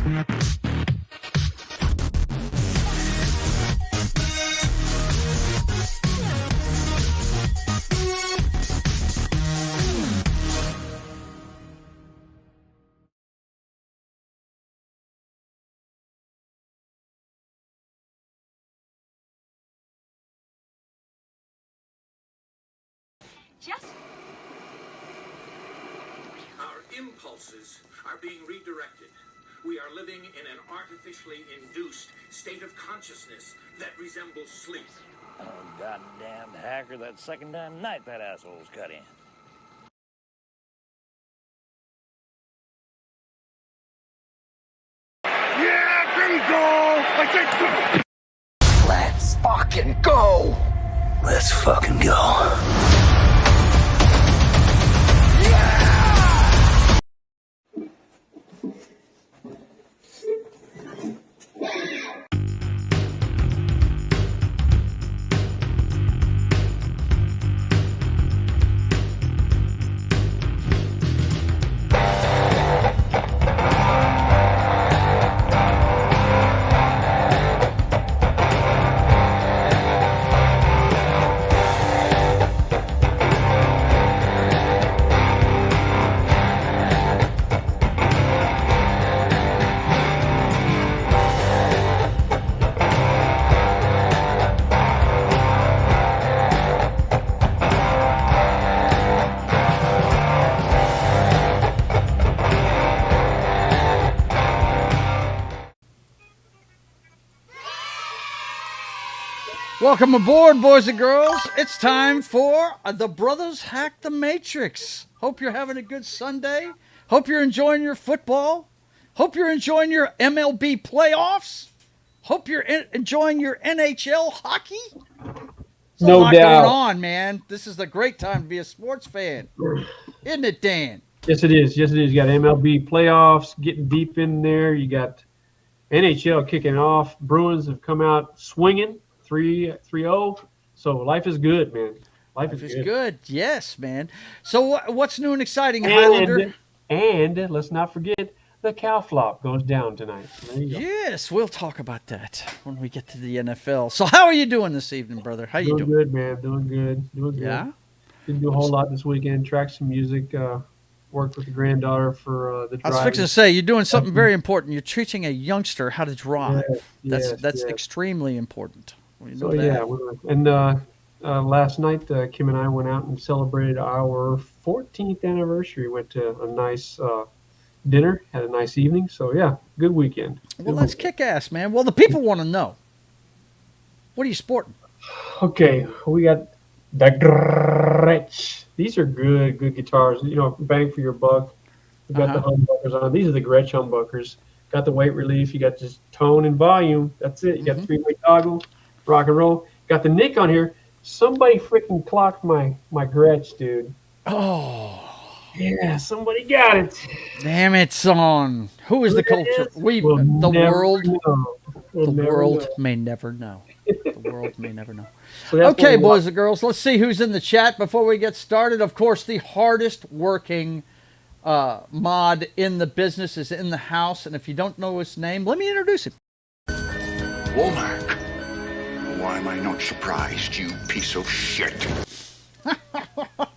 Our impulses are being redirected. We are living in an artificially induced state of consciousness that resembles sleep. Oh, goddamn hacker, that second time tonight that asshole's cut in. Yeah, there you go! Let's fucking go! Let's fucking go. Welcome aboard, boys and girls. It's time for The Brothers Hack the Matrix. Hope you're having a good Sunday. Hope you're enjoying your football. Hope you're enjoying your MLB playoffs. Hope you're enjoying your NHL hockey. There's a lot going on, man. This is a great time to be a sports fan. Isn't it, Dan? Yes, it is. Yes, it is. You got MLB playoffs getting deep in there. You got NHL kicking off. Bruins have come out swinging 3-0. So life is good, man. Life is good. Yes, man. So what's new and exciting, Hylunder? And let's not forget, the cow flop goes down tonight. There you go. Yes, we'll talk about that when we get to the NFL. So how are you doing this evening, brother? How you doing? Doing good, man. Doing good. Yeah? Didn't do a whole lot this weekend. Tracked some music. Worked with the granddaughter for the drive. I was fixing to say, you're doing something very important. You're teaching a youngster how to drive. That's extremely important. Last night, Kim and I went out and celebrated our 14th anniversary. Went to a nice dinner, had a nice evening. So, yeah, good weekend. Well, that's kick-ass, man. Well, the people want to know. What are you sporting? Okay, we got the Gretsch. These are good guitars. You know, bang for your buck. We got the humbuckers on. These are the Gretsch humbuckers. Got the weight relief. You got just tone and volume. That's it. You got three-way toggle, rock and roll. Got the nick on here. Somebody freaking clocked my Gretsch, dude. Oh. Yeah, somebody got it. Damn it, son. Who is the culture? The world may never know. The world may never know. So okay, boys and girls, let's see who's in the chat before we get started. Of course, the hardest working mod in the business is in the house. And if you don't know his name, let me introduce him. Womack. Why am I not surprised, you piece of shit?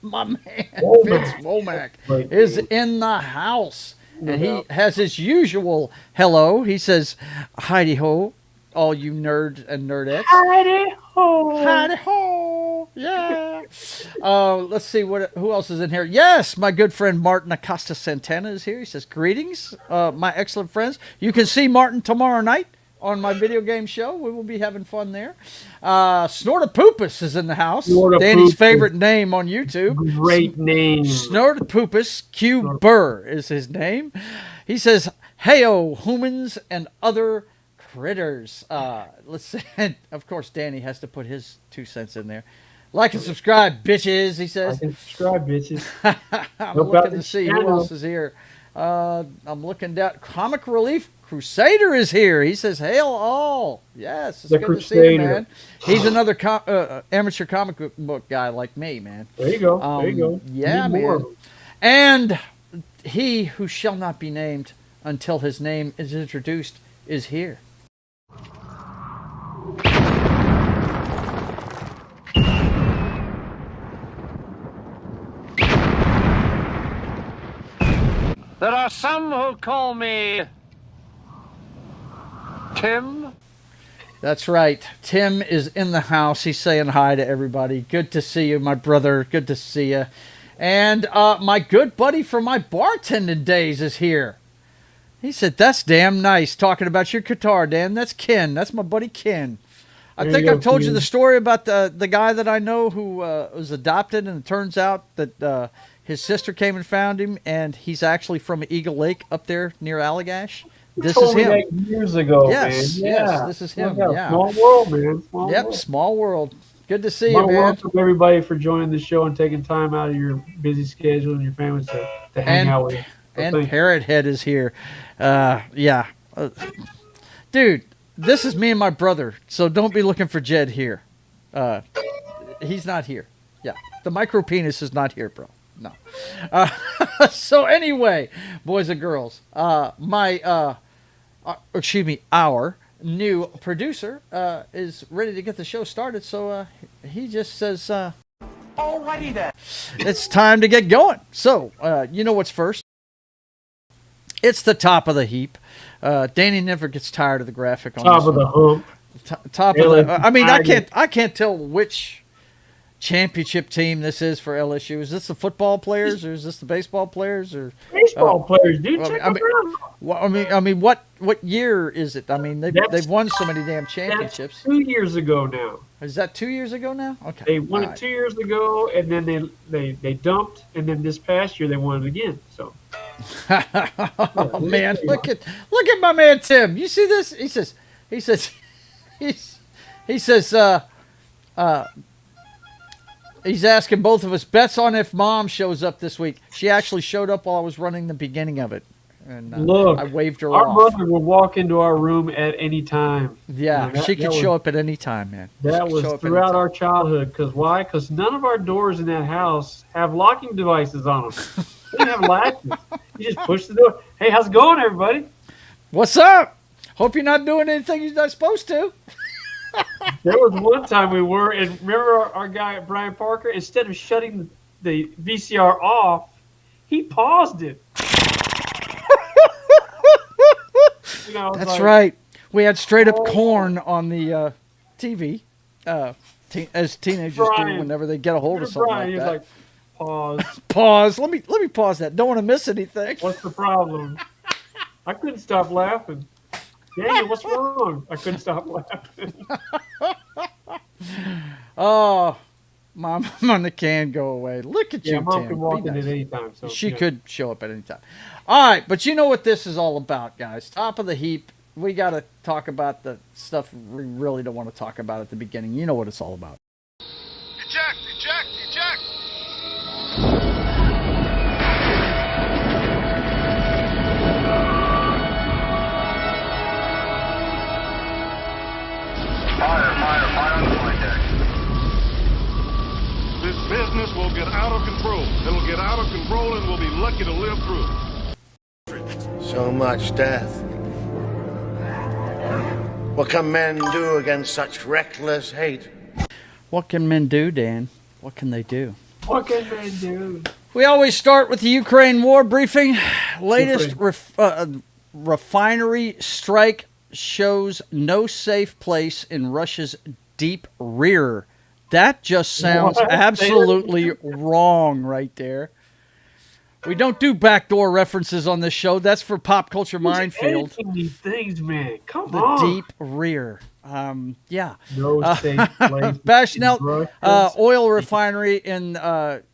My man, Vince Womack, is in the house. And he has his usual hello. He says, "Heidi ho, all you nerds and nerdettes." Heidi ho. Heidi ho. Yeah. Let's see who else is in here. Yes, my good friend Martin Acosta Santana is here. He says, "Greetings, my excellent friends." You can see Martin tomorrow night on my video game show. We will be having fun there. Snortapoopus is in the house. Danny's favorite name on YouTube. Great name. Snortapoopus Q Burr is his name. He says, "Heyo, humans and other critters." Let's see. Of course, Danny has to put his 2 cents in there. Like and subscribe, bitches, he says. Like and subscribe, bitches. I'm looking to see who else is here. I'm looking down. Comic Relief Crusader is here. He says, "Hail all." Yes, it's good to see you, man. He's another amateur comic book guy like me, man. There you go. Yeah, man. And he who shall not be named, until his name is introduced is here. There are some who call me Tim. That's right. Tim is in the house. He's saying hi to everybody. Good to see you, my brother. Good to see you. And my good buddy from my bartending days is here. He said, that's damn nice. Talking about your guitar, Dan. That's Ken. That's my buddy Ken. I think I've told you the story about the guy that I know who was adopted, and it turns out that his sister came and found him, and he's actually from Eagle Lake up there near Allagash. This is him. That years ago, yes, man. Yes, Yeah. this is him. Yeah. Yeah. Small world, man. Small world. Good to see you, man. Welcome everybody for joining the show and taking time out of your busy schedule and your family to hang out with you. And Parrot Head is here. Dude, this is me and my brother, so don't be looking for Jed here. He's not here. Yeah, the micro penis is not here, bro. No. So anyway, boys and girls, our new producer is ready to get the show started. So he just says, Alrighty then. it's time to get going. So you know what's first? It's the top of the heap. Danny never gets tired of the graphic on top of the hump. Top of the. I mean, I can't tell which championship team this is for LSU. Is this the football players or is this the baseball players or baseball players? Dude, check them out. I mean, what year is it? I mean, they've won so many damn championships. That's 2 years ago now. Is that 2 years ago now? Okay, they won it 2 years ago, and then they dumped, and then this past year they won it again. So, oh man, look at my man Tim. You see this? He says he's asking both of us bets on if Mom shows up this week. She actually showed up while I was running the beginning of it. And look, I waved her our off. mother will walk into our room at any time. Yeah, she could show up at any time, man. That was throughout our childhood. Because why? Because none of our doors in that house have locking devices on them. They didn't have latches. You just push the door. Hey, how's it going, everybody? What's up? Hope you're not doing anything you're not supposed to. There was one time we were, and remember our guy Brian Parker, instead of shutting the VCR off, he paused it. That's right. We had straight up corn on the TV, as teenagers do whenever they get a hold of something like that. Like, pause. Pause. Let me pause that. Don't want to miss anything. What's the problem? I couldn't stop laughing. Daniel, what's wrong? I couldn't stop laughing. Oh, Mom on the can go away. Look at you, Mom Tim. can walk in at any time. So she could show up at any time. All right, but you know what this is all about, guys. Top of the heap. We got to talk about the stuff we really don't want to talk about at the beginning. You know what it's all about. Eject! Eject! Eject! Fire on the flight deck. This business will get out of control. It'll get out of control and we'll be lucky to live through it. So much death. What can men do against such reckless hate? What can men do, Dan? What can they do? What can men do? We always start with the Ukraine war briefing. Latest refinery strike shows no safe place in Russia's deep rear. That just sounds absolutely wrong right there. We don't do backdoor references on this show. That's for Pop Culture Minefield. These things, man. Come the on. Deep rear. Yeah. No safe place. Bashnell oil refinery in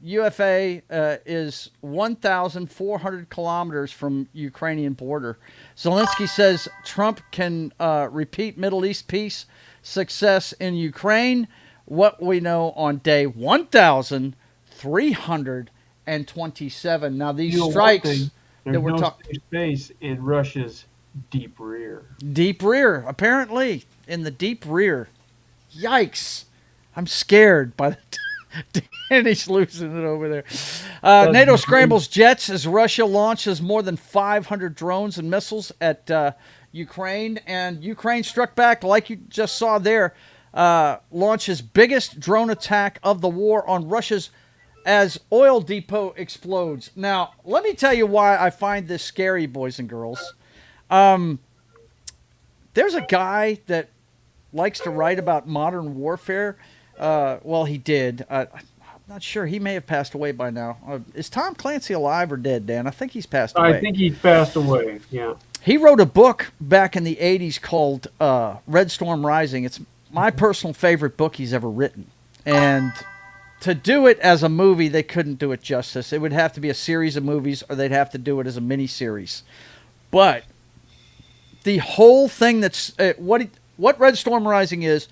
UFA is 1,400 kilometers from Ukrainian border. Zelensky says Trump can repeat Middle East peace success in Ukraine. What we know on day 1,327. Now these strikes that we're talking space in Russia's deep rear. Deep rear, apparently in the deep rear. Yikes! I'm scared by the. And he's losing it over there. NATO scrambles jets as Russia launches more than 500 drones and missiles at Ukraine. And Ukraine struck back, like you just saw there, launches biggest drone attack of the war on Russia's as oil depot explodes. Now, let me tell you why I find this scary, boys and girls. There's a guy that likes to write about modern warfare. Well, he did. I'm not sure. He may have passed away by now. Is Tom Clancy alive or dead, Dan? I think he's passed away. I think he passed away, yeah. He wrote a book back in the 80s called Red Storm Rising. It's my personal favorite book he's ever written. And to do it as a movie, they couldn't do it justice. It would have to be a series of movies, or they'd have to do it as a miniseries. But the whole thing that's what Red Storm Rising is,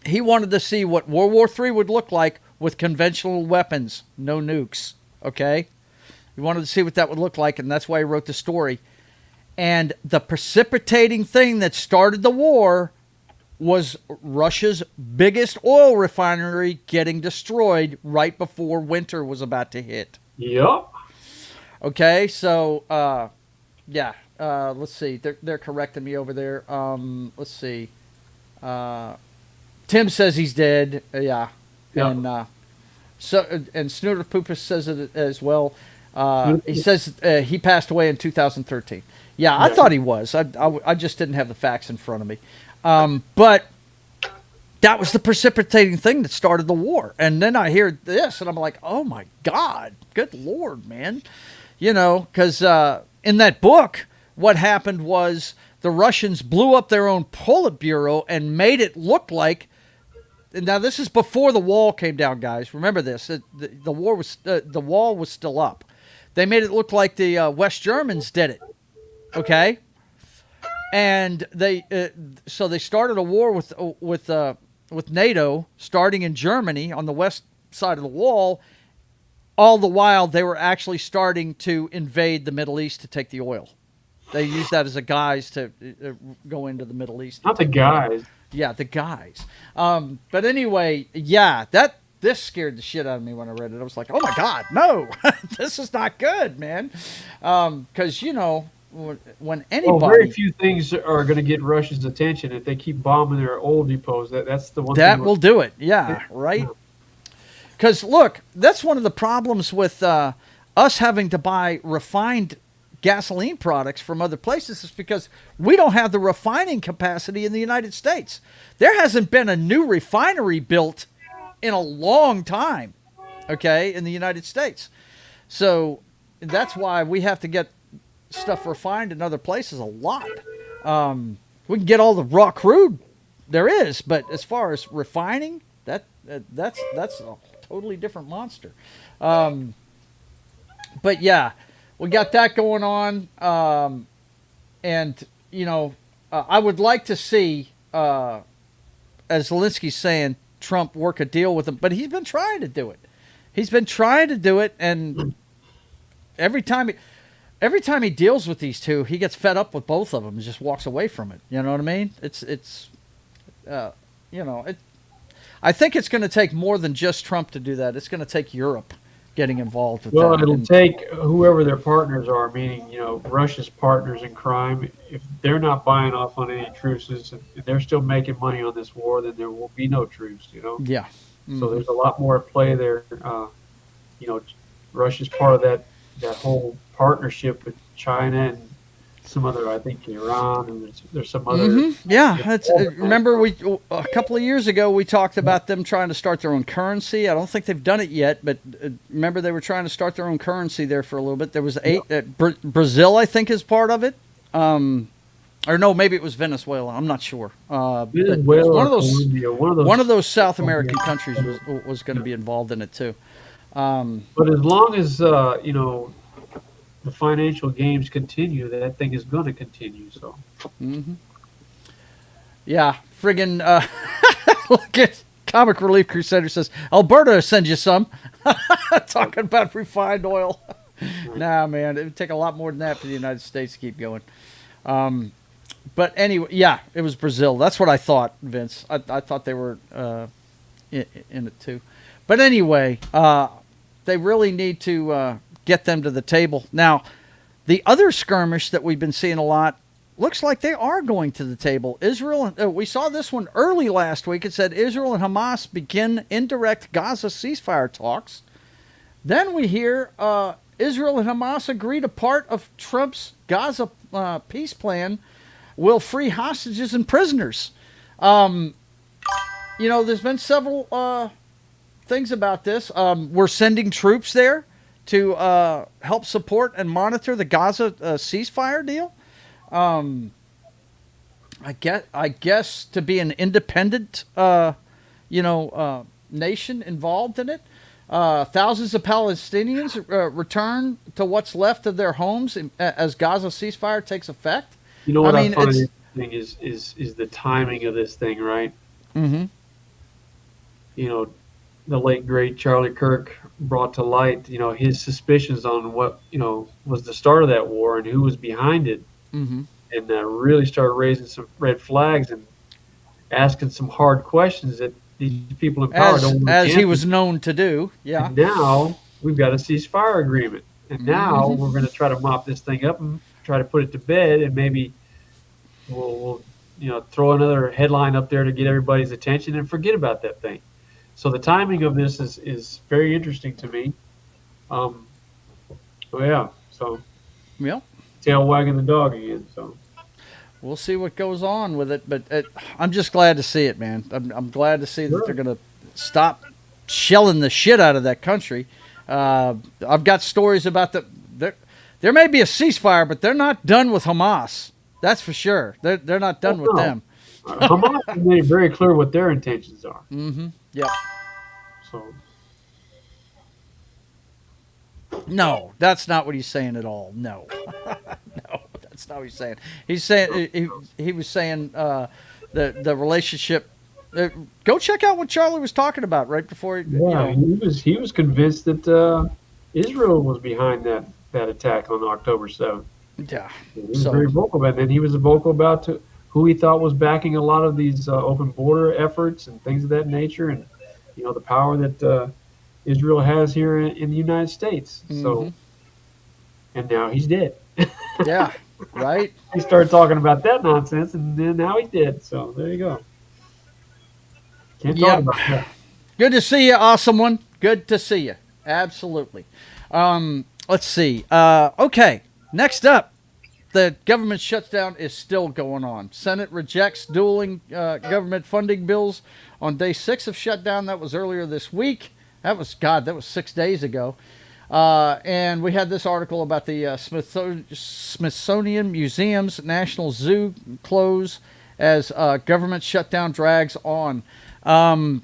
he wanted to see what World War III would look like with conventional weapons, no nukes. Okay, he wanted to see what that would look like, and that's why he wrote the story. And the precipitating thing that started the war was Russia's biggest oil refinery getting destroyed right before winter was about to hit. Yep. Okay, so, let's see. They're correcting me over there. Let's see. Tim says he's dead. Yeah. Yep. And Snooter Poopus says it as well. He says he passed away in 2013. Yeah, I thought he was. I just didn't have the facts in front of me. But that was the precipitating thing that started the war. And then I hear this, and I'm like, oh, my God. Good Lord, man. You know, because in that book, what happened was the Russians blew up their own Politburo and made it look like. Now, this is before the wall came down, guys. Remember this. The wall was still up. They made it look like the West Germans did it. Okay? And so they started a war with NATO, starting in Germany on the west side of the wall. All the while, they were actually starting to invade the Middle East to take the oil. They used that as a guise to go into the Middle East. Not the guys. Yeah, the guys. But anyway, yeah, this scared the shit out of me when I read it. I was like, oh my God, no, this is not good, man. Because, you know, when anybody... Well, very few things are going to get Russia's attention if they keep bombing their oil depots. That's the one that thing will do it. Yeah, right? Because, look, that's one of the problems with us having to buy refined gasoline products from other places is because we don't have the refining capacity in the United States. There hasn't been a new refinery built in a long time, okay, in the United States. So that's why we have to get stuff refined in other places a lot. We can get all the raw crude there is, but as far as refining, that's a totally different monster. But yeah, we got that going on. And, you know, I would like to see, as Zelensky's saying, Trump work a deal with him, but he's been trying to do it. He's been trying to do it, and every time he deals with these two, he gets fed up with both of them and just walks away from it. You know what I mean? I think it's going to take more than just Trump to do that. It's going to take Europe getting involved with that. Well, it'll take whoever their partners are, meaning, you know, Russia's partners in crime. If they're not buying off on any truces, if they're still making money on this war, then there will be no truce, you know? Yeah. Mm-hmm. So there's a lot more at play there. You know, Russia's part of that whole partnership with China and some other, I think, Iran, and there's some other. Mm-hmm. Yeah, remember a couple of years ago we talked about them trying to start their own currency. I don't think they've done it yet, but remember they were trying to start their own currency there for a little bit. There was Brazil, I think, is part of it. Or no, maybe it was Venezuela. I'm not sure. Venezuela, one of those South American countries was going to be involved in it too. But as long as you know, the financial games continue, that thing is going to continue. So, yeah, friggin' look at Comic Relief Crusader says Alberta send you some. Talking about refined oil. Nah, man, it would take a lot more than that for the United States to keep going. But anyway, yeah, it was Brazil. That's what I thought, Vince. I thought they were in it too. But anyway, they really need to get them to the table. Now, the other skirmish that we've been seeing a lot looks like they are going to the table. Israel, we saw this one early last week. It said Israel and Hamas begin indirect Gaza ceasefire talks. Then we hear Israel and Hamas agree to part of Trump's Gaza peace plan will free hostages and prisoners. There's been several things about this. We're sending troops there to help support and monitor the Gaza ceasefire deal. I guess to be an independent, nation involved in it. Thousands of Palestinians return to what's left of their homes as Gaza ceasefire takes effect. You know what I find interesting is the timing of this thing, right? Mm-hmm. The late great Charlie Kirk brought to light, his suspicions on what was the start of that war and who was behind it. Mm-hmm. And really started raising some red flags and asking some hard questions that these people in power don't want to answer. As he was known to do, yeah. And now we've got a ceasefire agreement, and now we're going to try to mop this thing up and try to put it to bed, and maybe we'll throw another headline up there to get everybody's attention and forget about that thing. So the timing of this is very interesting to me. So tail wagging the dog again. So we'll see what goes on with it, but I'm just glad to see it, man. I'm glad to see that they're going to stop shelling the shit out of that country. I've got stories about there may be a ceasefire, but they're not done with Hamas. That's for sure. They're not done with them. Hamas has made it very clear what their intentions are. Mm-hmm. Yep. So. No, that's not what he's saying at all. No. No, that's not what he's saying. He's saying he was saying the relationship. Go check out what Charlie was talking about right before. He was convinced that Israel was behind that attack on October 7th. Yeah, he was very vocal about it. And he was vocal about who he thought was backing a lot of these open border efforts and things of that nature, and the power that Israel has here in the United States. Mm-hmm. So, and now he's dead. Yeah, right. He started talking about that nonsense, and then now he's dead. So there you go. Can't talk about that. Good to see you, awesome one. Good to see you. Absolutely. Let's see. Okay, next up. The government shutdown is still going on. Senate rejects dueling government funding bills on day 6 of shutdown. That was earlier this week. That was 6 days ago. And we had this article about the Smithsonian Museum's National Zoo close as government shutdown drags on. I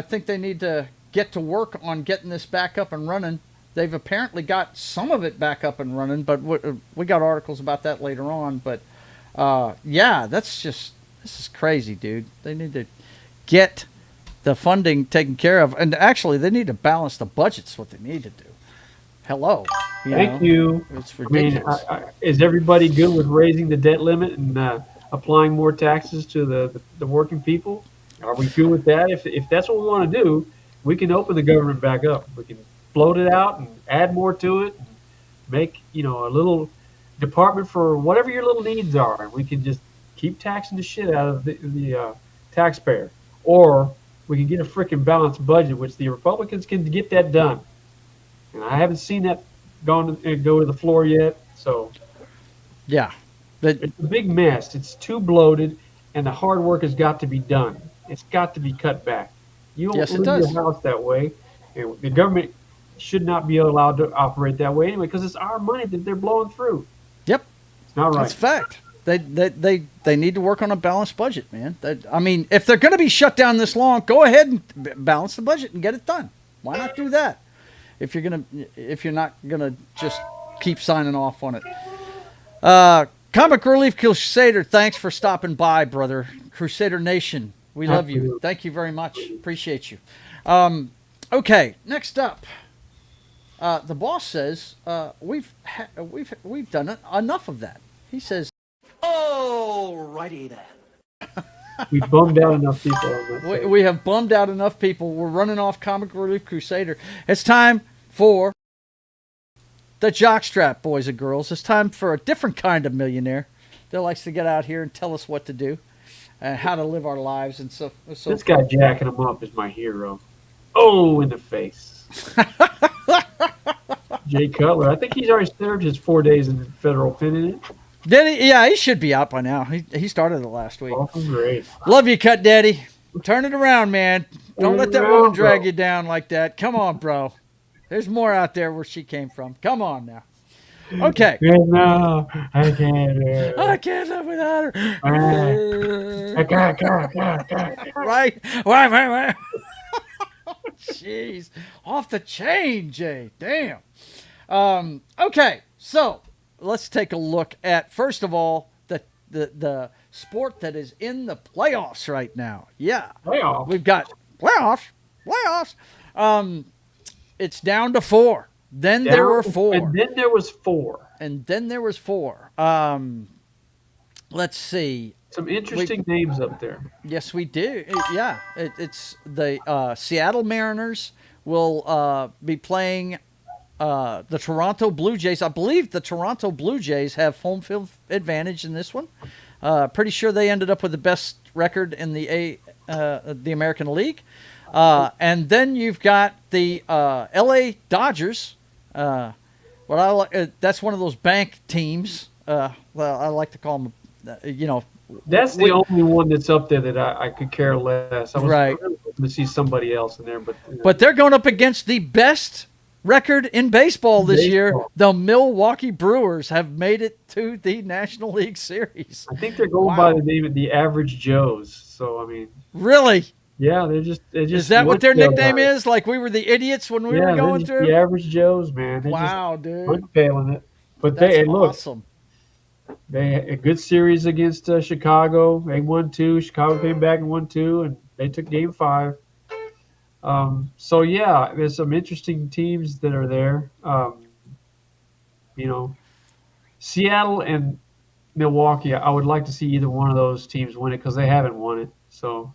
think they need to get to work on getting this back up and running. They've apparently got some of it back up and running, but we got articles about that later on. But, this is crazy, dude. They need to get the funding taken care of. And actually, they need to balance the budgets, what they need to do. Hello. Thank you. It's ridiculous. Is everybody good with raising the debt limit and applying more taxes to the working people? Are we good with that? If that's what we want to do, we can open the government back up. We can float it out and add more to it, and make a little department for whatever your little needs are, and we can just keep taxing the shit out of the taxpayer. Or we can get a freaking balanced budget, which the Republicans can get that done. And I haven't seen that go to the floor yet. So yeah, it's a big mess. It's too bloated, and the hard work has got to be done. It's got to be cut back. You don't leave your house that way. And the government should not be allowed to operate that way anyway, because it's our money that they're blowing through. Yep, it's not right. That's fact. They need to work on a balanced budget, man. If they're going to be shut down this long, go ahead and balance the budget and get it done. Why not do that? If you're not gonna just keep signing off on it. Comic Relief Crusader, thanks for stopping by, brother. Crusader Nation, we love you. Thank you very much. Appreciate you. Okay, next up. The boss says we've done enough of that. He says, "Alrighty then." We bummed out enough people on that stage. We have bummed out enough people. We're running off Comic Relief Crusader. It's time for the jockstrap, boys and girls. It's time for a different kind of millionaire that likes to get out here and tell us what to do and how to live our lives. And so This guy jacking him up is my hero. Oh, in the face. Jay Cutler. I think he's already served his 4 days in federal pen in it. Did he? Yeah, he should be out by now. He started it last week. Awesome, great. Love you, Cut Daddy. Turn it around, man. Don't let that woman drag bro. you down like that. Come on, bro. There's more out there where she came from. Come on now. Okay. No, I can't do it. I can't live without her. Right? Why? Jeez. Off the chain, Jay. Damn. Okay, so let's take a look at, first of all, the sport that is in the playoffs right now. Yeah. Playoffs? We've got playoffs. It's down to 4. Then there were 4. And then there was 4. Let's see. Some interesting names up there. Yes, we do. Yeah. It's the Seattle Mariners will be playing the Toronto Blue Jays. I believe the Toronto Blue Jays have home field advantage in this one. Pretty sure they ended up with the best record in the American League. And then you've got the L.A. Dodgers. That's one of those bank teams. Well, I like to call them, That's the only one that's up there that I could care less. I was right. hoping to see somebody else in there, but they're going up against the best record in baseball this year. The Milwaukee Brewers have made it to the National League Series. I think they're going by the name of the Average Joes. So I mean, really? Yeah, they just. Is that what their nickname is? Like we were the idiots when we were going through? The Average Joes, man. Wow, dude. Unfailing it. But that's awesome. They had a good series against Chicago. They won 2. Chicago came back and won 2, and they took Game 5. So yeah, there's some interesting teams that are there. Seattle and Milwaukee. I would like to see either one of those teams win it because they haven't won it. So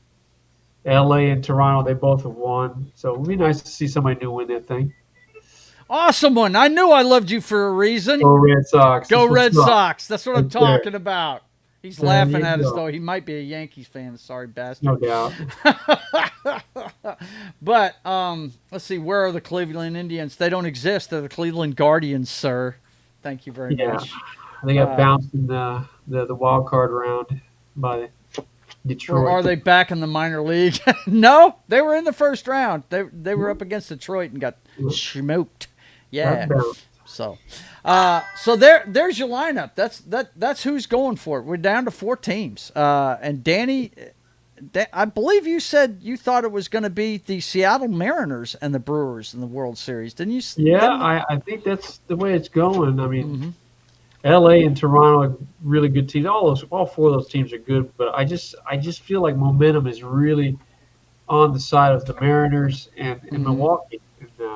LA and Toronto, they both have won. So it would be nice to see somebody new win that thing. Awesome one. I knew I loved you for a reason. Go Red Sox. Go Red Sox. That's what I'm talking about. He's laughing at us, go. though. He might be a Yankees fan. Sorry, bastard. No doubt. But let's see. Where are the Cleveland Indians? They don't exist. They're the Cleveland Guardians, sir. Thank you very much. They got bounced in the wild card round by Detroit. Or are they back in the minor league? No, they were in the first round. They were up against Detroit and got smoked. Yeah. So there's your lineup. That's who's going for it. We're down to 4 teams. And Danny, I believe you said you thought it was going to be the Seattle Mariners and the Brewers in the World Series, didn't you? Yeah, I think that's the way it's going. I mean, L.A. and Toronto are really good teams. All 4 of those teams are good, but I just feel like momentum is really on the side of the Mariners and Milwaukee. And,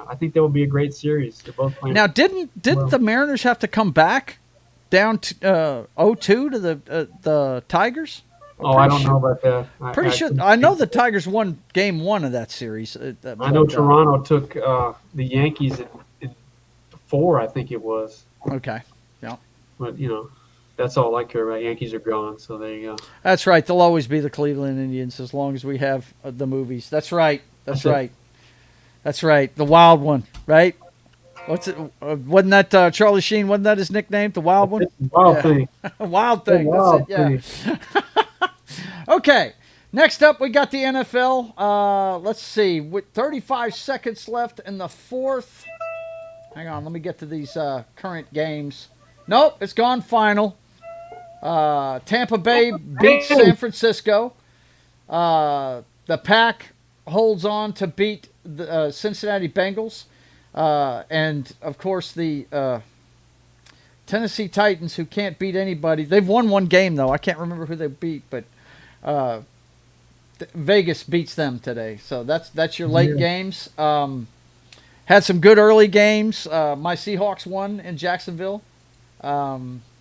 I think that would be a great series. They're both playing. Now, didn't the Mariners have to come back down to 0-2 to the Tigers? I don't know about that. Pretty sure. I know the Tigers won Game 1 of that series. I know Toronto took the Yankees in 4, I think it was. Okay. Yeah. But, that's all I care about. Yankees are gone, so there you go. That's right. They'll always be the Cleveland Indians as long as we have the movies. That's right. That's right. That's right. The Wild One, right? What's it? Wasn't that Charlie Sheen? Wasn't that his nickname? The Wild One? Wild Thing. Wild Thing. That's it, yeah. Okay. Next up, we got the NFL. Let's see. With 35 seconds left in the 4th. Hang on. Let me get to these current games. Nope. It's gone final. Tampa Bay beats San Francisco. The Pack holds on to beat the Cincinnati Bengals. And, of course, the Tennessee Titans, who can't beat anybody. They've won 1 game, though. I can't remember who they beat, but Vegas beats them today. So that's your late games. Had some good early games. My Seahawks won in Jacksonville.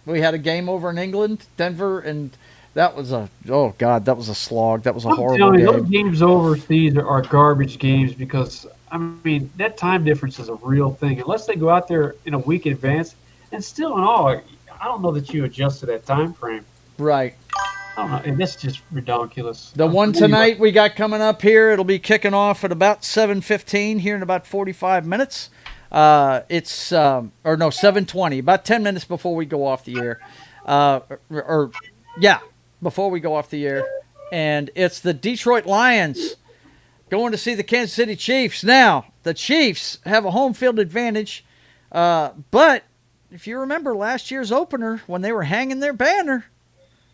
We had a game over in England. Denver and That was a that was a slog. That was a I'm horrible telling you, game. those games overseas are garbage games because, I mean, that time difference is a real thing. Unless they go out there in a week in advance, and still in all, I don't know that you adjust to that time frame. Right. I don't know, and that's just ridiculous. The one tonight we got coming up here, it'll be kicking off at about 7:15 here in about 45 minutes. It's 7:20, about 10 minutes before we go off the air. Before we go off the air. And it's the Detroit Lions going to see the Kansas City Chiefs. Now, the Chiefs have a home field advantage, but if you remember last year's opener when they were hanging their banner,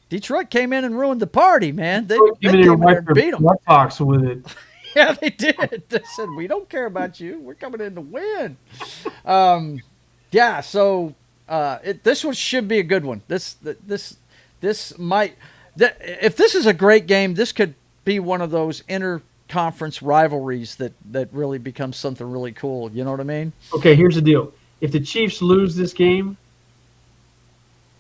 Detroit came in and ruined the party, man. They came in and beat them. Buttocks with it. Yeah, they did. They said, we don't care about you. We're coming in to win. This one should be a good one. This might... If this is a great game, this could be one of those inter-conference rivalries that really becomes something really cool. You know what I mean? Okay, here's the deal. If the Chiefs lose this game,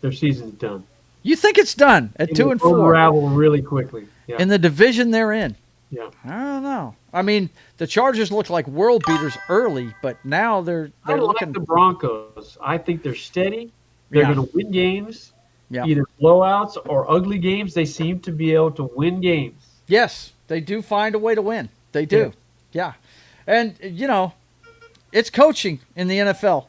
their season's done. You think it's done at 2-4? Unravel really quickly. Yeah. In the division they're in. Yeah. I don't know. I mean, the Chargers look like world beaters early, but now they're looking. Like the Broncos. I think they're steady. They're going to win games. Yeah. Either blowouts or ugly games. They seem to be able to win games. Yes, they do find a way to win. They do. Yeah. And, it's coaching in the NFL.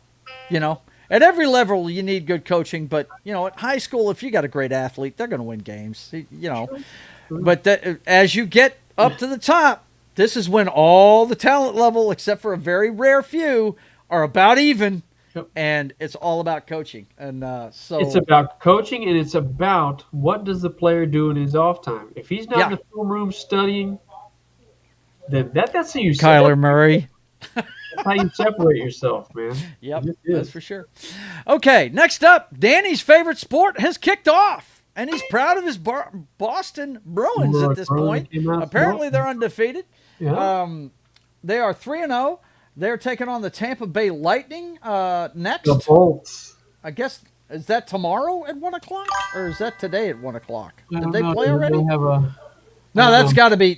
At every level, you need good coaching. But, at high school, if you got a great athlete, they're going to win games. But as you get up to the top, this is when all the talent level, except for a very rare few, are about even. And it's all about coaching. And so it's about coaching, and it's about what does the player do in his off time. If he's not in the film room studying, then that's how you Kyler Murray. That's how you separate yourself, man. Yep, that's for sure. Okay, next up, Danny's favorite sport has kicked off, and he's proud of his Boston Bruins at this point. Apparently, they're undefeated. Yeah. They are 3-0. They're taking on the Tampa Bay Lightning next. The Bolts. I guess, is that tomorrow at 1 o'clock? Or is that today at 1 o'clock? Did they know. play already? No, that's got to be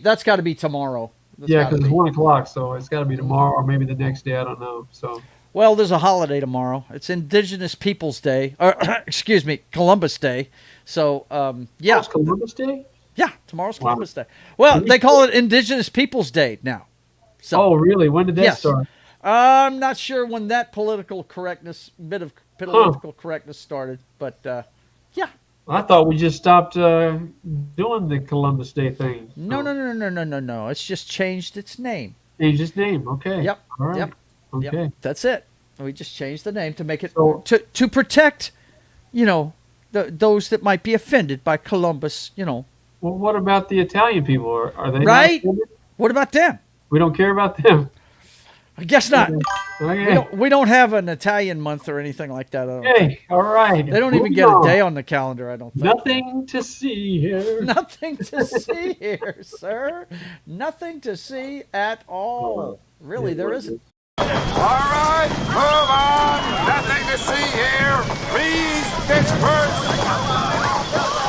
tomorrow. Because it's 1 o'clock, so it's got to be tomorrow or maybe the next day. I don't know. So. Well, there's a holiday tomorrow. It's Indigenous Peoples Day. Or, excuse me, Columbus Day. So, it's Columbus Day? Yeah, tomorrow's Columbus Day. Well, they call it Indigenous Peoples Day now. So, really? When did that start? I'm not sure when that political correctness started, but yeah. I thought we just stopped doing the Columbus Day thing. No. It's just changed its name. Changed its name. Okay. Yep. All right. Yep. Okay. Yep. That's it. We just changed the name to make it to protect, those that might be offended by Columbus. Well, what about the Italian people? Are they right? Not offended? What about them? We don't care about them. I guess not. Okay. We don't have an Italian month or anything like that. Hey, all right. They don't even get a day on the calendar, I don't think. Nothing to see here. Nothing to see here, sir. Nothing to see at all. Really, there isn't. All right, move on. Nothing to see here. Please, Pittsburgh.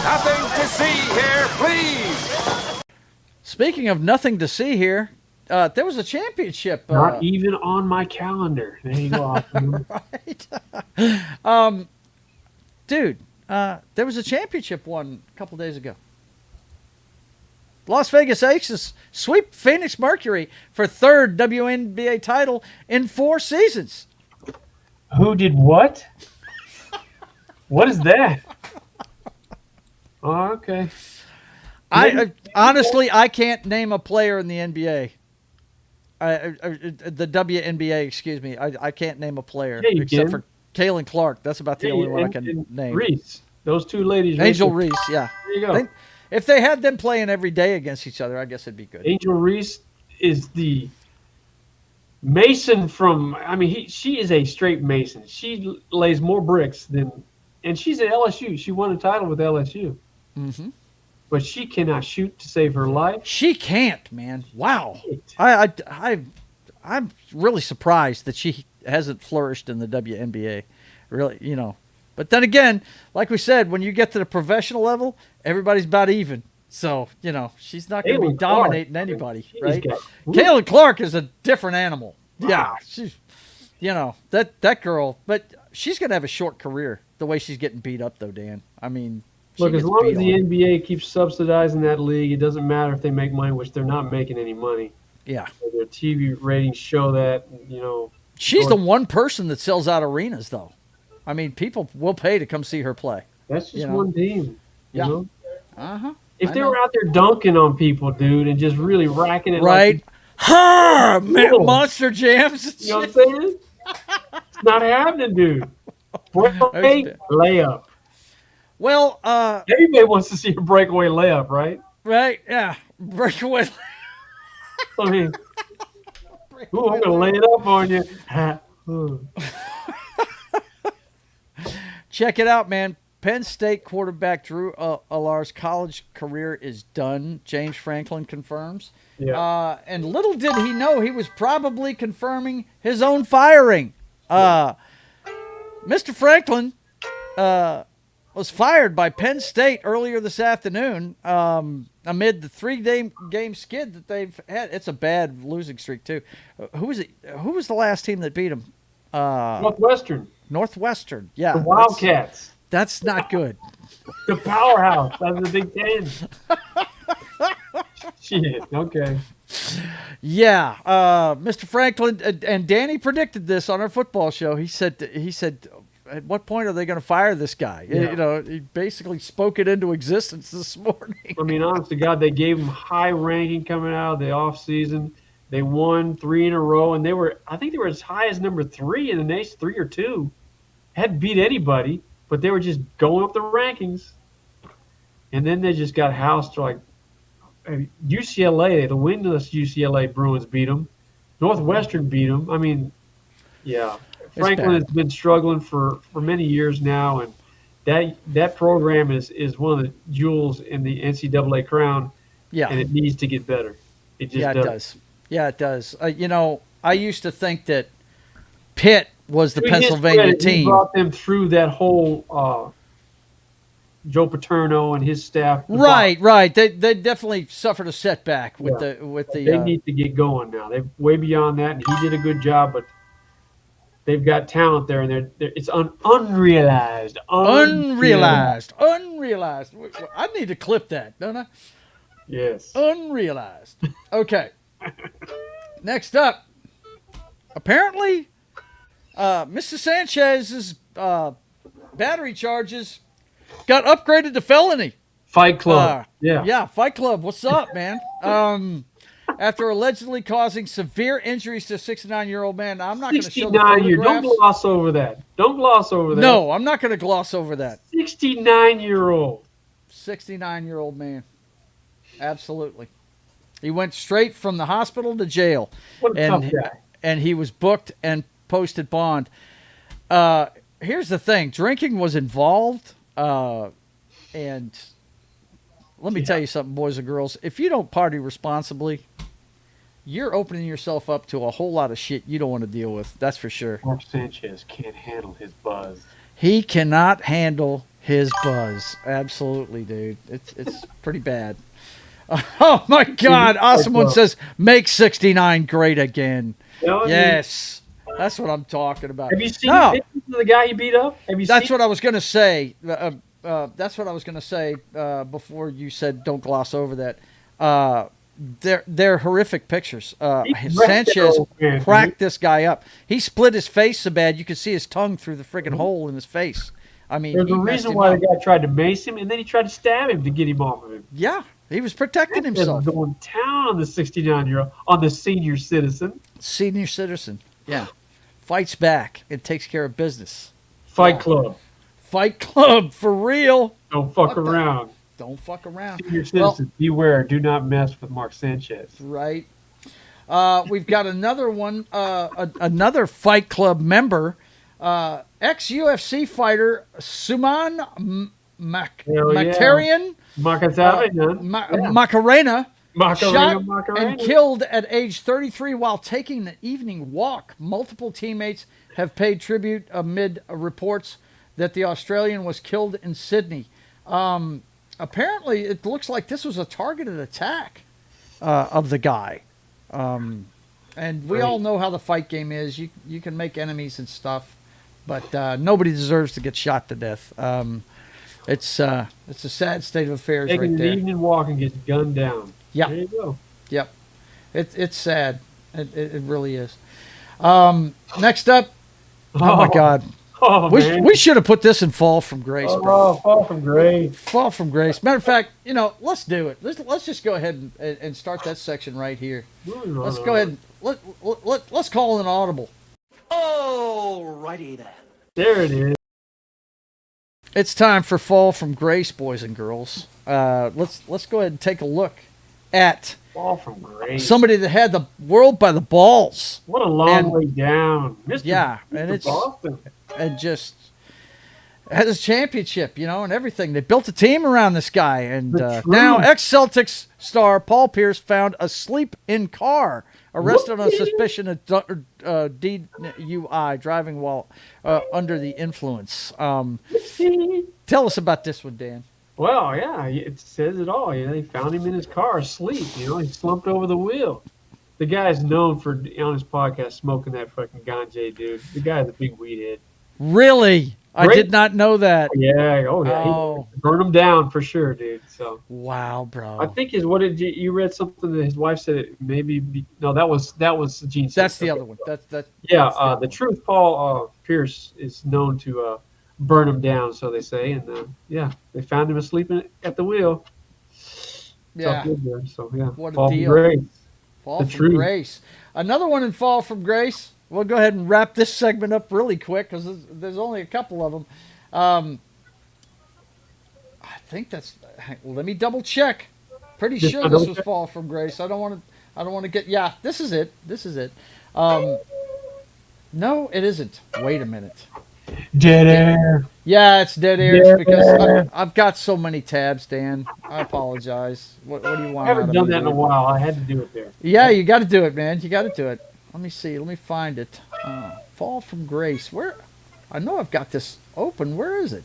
Nothing to see here, please. Speaking of nothing to see here, there was a championship. Not even on my calendar. There you go. Right. Dude, there was a championship won a couple days ago. Las Vegas Aces sweep Phoenix Mercury for third WNBA title in 4 seasons. Who did what? What is that? Oh, okay. I honestly, I can't name a player in the NBA. The WNBA, excuse me. I can't name a player except for Kaylin Clark. That's about the only one I can name. Reese. Those two ladies. Angel Reese, yeah. There you go. If they had them playing every day against each other, I guess it'd be good. Angel Reese is the Mason from, she is a straight Mason. She lays more bricks and she's at LSU. She won a title with LSU. Mm-hmm. But she cannot shoot to save her life. She can't, man. Wow. I'm really surprised that she hasn't flourished in the WNBA. Really, But then again, like we said, when you get to the professional level, everybody's about even. So, she's not going to be dominating anybody, right? Caitlin Clark is a different animal. Wow. Yeah, she's, that girl. But she's going to have a short career the way she's getting beat up, though, Dan. I mean, look, as long as the NBA keeps subsidizing that league, it doesn't matter if they make money, which they're not making any money. Yeah. Their TV ratings show that, She's the one person that sells out arenas, though. I mean, people will pay to come see her play. That's just one team. Yeah. You know? Uh-huh. If they were out there dunking on people, dude, and just really racking it, right? Monster jams. You know what I'm saying? It's not happening, dude. Breakaway layup. Well, everybody wants to see a breakaway layup, right? Right? Yeah, breakaway. I mean, I'm gonna lay it up on you. Check it out, man. Penn State quarterback Drew Allar's college career is done. James Franklin confirms. Yeah. And little did he know he was probably confirming his own firing. Mr. Franklin was fired by Penn State earlier this afternoon amid the three-game skid that they've had. It's a bad losing streak, too. Who was it? Who was the last team that beat them? Northwestern, yeah. The Wildcats. That's not good. The powerhouse of the Big Ten. Shit, okay. Yeah, Mr. Franklin and Danny predicted this on our football show. He said, at what point are they going to fire this guy? Yeah. He basically spoke it into existence this morning. I mean, honest to God, they gave him high ranking coming out of the offseason. They won 3 in a row, and I think they were as high as number 3 in the nation, 3 or 2. Hadn't beat anybody, but they were just going up the rankings. And then they just got housed to UCLA, the winless UCLA Bruins beat them. Northwestern beat them. I mean, yeah. Franklin has been struggling for many years now, and that program is one of the jewels in the NCAA crown. Yeah. And it needs to get better. It just does. Yeah, it does. I used to think that Pitt was the Pennsylvania team. He brought them through that whole Joe Paterno and his staff. Right. They definitely suffered a setback with the. They need to get going now. They're way beyond that, and he did a good job, but they've got talent there, and it's unrealized. Unrealized. I need to clip that, don't I? Yes. Unrealized. Okay. Next up, apparently, Mr. Sanchez's battery charges got upgraded to felony. Fight Club. Yeah, Fight Club. What's up, man? After allegedly causing severe injuries to a 69-year-old man. Now, I'm not going to show the photographs. Don't gloss over that. No, I'm not going to gloss over that. 69-year-old. 69-year-old man. Absolutely. He went straight from the hospital to jail. What a tough guy. And he was booked and posted bond. Here's the thing. Drinking was involved. And let me tell you something, boys and girls. If you don't party responsibly, you're opening yourself up to a whole lot of shit you don't want to deal with. That's for sure. Mark Sanchez can't handle his buzz. He cannot handle his buzz. Absolutely, dude. It's pretty bad. Oh, my God. Awesome one says, make 69 great again. Yes. That's what I'm talking about. Have you seen the pictures of the guy he beat up? That's what I was going to say. That's what I was going to say before you said don't gloss over that. They're horrific pictures. Sanchez cracked this guy up. He split his face so bad you could see his tongue through the friggin' hole in his face. I mean, there's a reason why the guy tried to mace him, and then he tried to stab him to get him off of him. Yeah, he was protecting himself. Going down on the 69-year-old, on the senior citizen. Senior citizen, yeah. Fights back and takes care of business. Fight Club. Fight Club, for real. Don't fuck around. Don't fuck around. Senior citizens, beware. Do not mess with Mark Sanchez. Right. We've got another one, another Fight Club member, ex-UFC fighter Suman Mkhitaryan. Macarena. Shot and killed at age 33 while taking an evening walk. Multiple teammates have paid tribute amid reports that the Australian was killed in Sydney. Apparently, it looks like this was a targeted attack of the guy. And we all know how the fight game is. You can make enemies and stuff, but nobody deserves to get shot to death. It's a sad state of affairs Taking right there. an evening walk and gets gunned down. Yeah. There you go. Yep. It's sad. It really is. Next up. Oh my God. Oh, man. We should have put this in Fall from Grace, bro. Fall from Grace. Fall from Grace. Matter of fact, let's do it. Let's just go ahead and start that section right here. Let's go ahead and let's call an audible. Alrighty then. There it is. It's time for Fall from Grace, boys and girls. Let's go ahead and take a look at Fall from Grace. somebody that had the world by the balls. What a long way down. Mr. Yeah, and it's Boston. and just had his championship, and everything. They built a team around this guy, and now ex-Celtics star Paul Pierce found asleep in car, arrested on suspicion of DUI, driving while under the influence. Tell us about this one, Dan. Well, yeah, it says it all. They found him in his car asleep. He slumped over the wheel. The guy's known for, on his podcast, smoking that fucking ganja, dude. The guy's a big weed head. Really? I did not know that. Yeah, Oh. Burn him down for sure, dude. So wow, bro. I think you read something that his wife said it maybe no, that was Gene. That's the other one. That's the truth. Paul Pierce is known to burn him down, so they say, and they found him asleep at the wheel. Yeah. So yeah, What a Fall deal. From Grace. Fall from Grace. Another one in Fall from Grace. We'll go ahead and wrap this segment up really quick because there's only a couple of them. I think that's. Let me double check. Pretty sure this was Fall from Grace. I don't want to get. Yeah, this is it. No, it isn't. Wait a minute. Dead air. Yeah, it's dead air because I've got so many tabs, Dan. I apologize. What do you want? I haven't done that in a while. I had to do it there. Yeah, you got to do it, man. You got to do it. Let me see. Let me find it. Fall from Grace. Where? I know I've got this open. Where is it?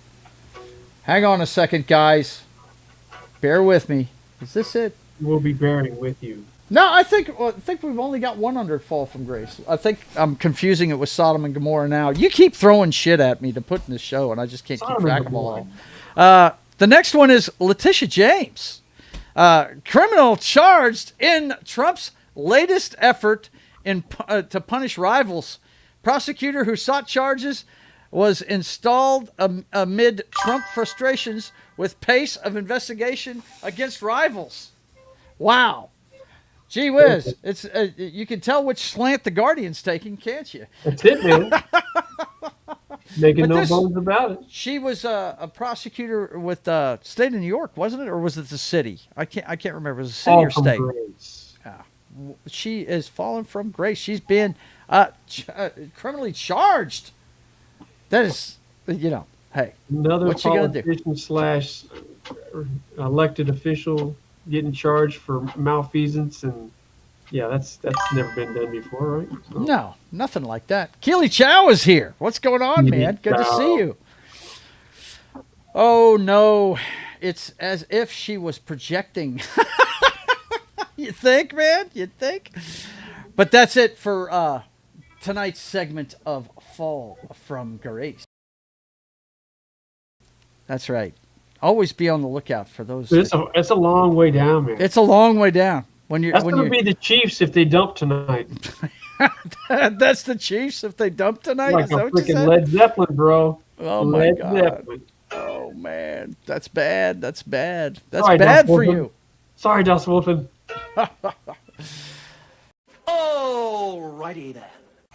Hang on a second, guys. Bear with me. Is this it? We'll be bearing with you. No, I think we've only got one under Fall from Grace. I think I'm confusing it with Sodom and Gomorrah now. You keep throwing shit at me to put in the show, and I just can't keep track of all of them. The next one is Letitia James. Criminal charged in Trump's latest effort to punish rivals. Prosecutor who sought charges was installed amid Trump frustrations with pace of investigation against rivals. Wow. Gee whiz. It's you can tell which slant the Guardian's taking, can't you? That's it, man. Making no bones about it. She was a prosecutor with the state of New York, wasn't it? Or was it the city? I can't remember. It was a city or state. Yeah. She is fallen from grace. She's been criminally charged. That is, hey. Another what you gonna do? Politician / elected official getting charged for malfeasance, and that's never been done before, right? So. No, nothing like that. Keely Chow is here. What's going on, man? Good to see you. Oh no, it's as if she was projecting. You think, man? You think? But that's it for tonight's segment of Fall from Grace. That's right. Always be on the lookout for those. It's a long way down, man. It's a long way down. That's going to be the Chiefs if they dump tonight. That's the Chiefs if they dump tonight? Like is that a what you freaking said? Led Zeppelin, bro. Oh, my God. Oh, man. That's bad. That's bad. That's Sorry, bad for Wolfen. you. Sorry, Dust Wolfen. Alrighty then.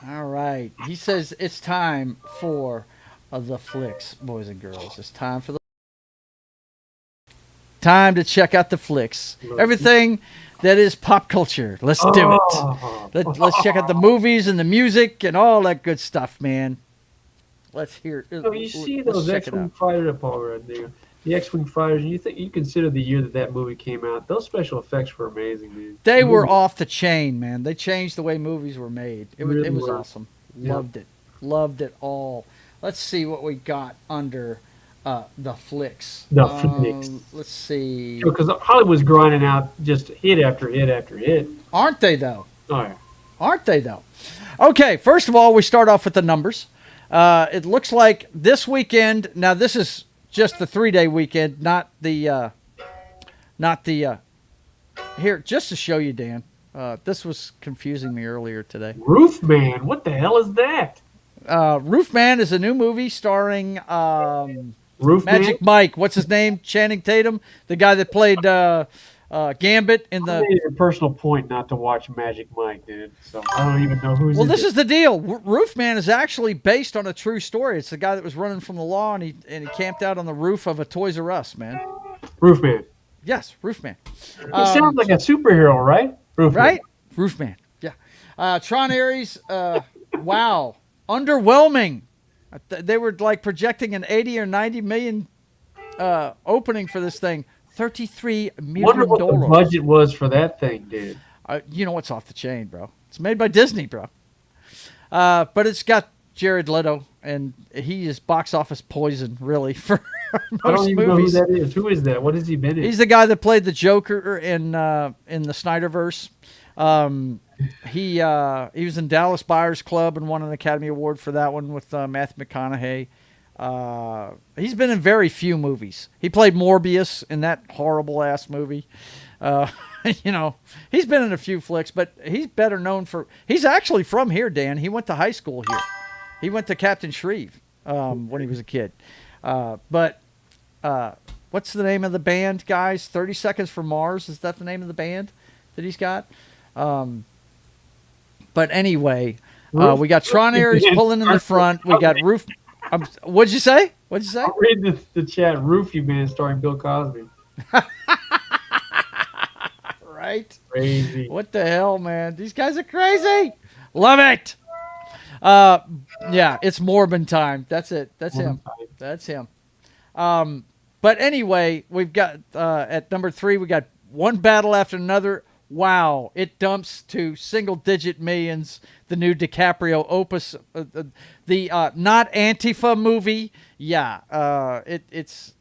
All right. He says it's time for the flicks, boys and girls. It's time for time to check out the flicks. Everything that is pop culture. Let's do it. Let's check out the movies and the music and all that good stuff, man. Let's hear it. So you see those X-Wing fighters up right there. The X-Wing fighters, you consider the year that movie came out, those special effects were amazing, dude. They were off the chain, man. They changed the way movies were made. It was awesome. Yeah. Loved it all. let's see what we got under the flicks. The flicks. Let's see. Because Hollywood's grinding out just hit after hit after hit. Aren't they, though? Oh, yeah. Aren't they, though? Okay, first of all, we start off with the numbers. It looks like this weekend, now this is just the 3-day weekend, not the, here, just to show you, Dan, this was confusing me earlier today. Roofman, what the hell is that? Roofman is a new movie starring Roofman? Magic Mike. What's his name? Channing Tatum, the guy that played Gambit in the. I made it a personal point not to watch Magic Mike, dude. So I don't even know who's. Well, this is the deal. Roofman is actually based on a true story. It's the guy that was running from the law and he camped out on the roof of a Toys R Us, man. Roofman. Yes, Roofman. He sounds like a superhero, right? Roofman. Right? Roofman. Yeah. Tron Ares. Wow. Underwhelming. They were like projecting an 80 or 90 million opening for this thing. $33 million. Wonder what the budget was for that thing, dude. You know what's off the chain, bro. It's made by Disney, bro. But it's got Jared Leto, and he is box office poison, really, for most I don't even movies. know who that is. Who is that? What has he been in? He's the guy that played the Joker in the Snyderverse. He was in Dallas Buyers Club and won an Academy Award for that one with Matthew McConaughey. He's been in very few movies. He played Morbius in that horrible ass movie. You know, he's been in a few flicks, but he's better known for. He's actually from here, Dan. He went to high school here. He went to Captain Shreve when he was a kid. But what's the name of the band, guys? 30 Seconds from Mars. Is that the name of the band that he's got? But anyway, we got Tron Ares pulling in the front. We got Roof. What'd you say? What'd you say? I'll read the chat. Roofy Man starring Bill Cosby. Right? Crazy. What the hell, man? These guys are crazy. Love it. Yeah, it's Morbin time. That's it. That's him. That's him. But anyway, we've got at number 3, we got One Battle After Another. Wow, it dumps to single-digit millions. The new DiCaprio opus, the not Antifa movie. Yeah, it's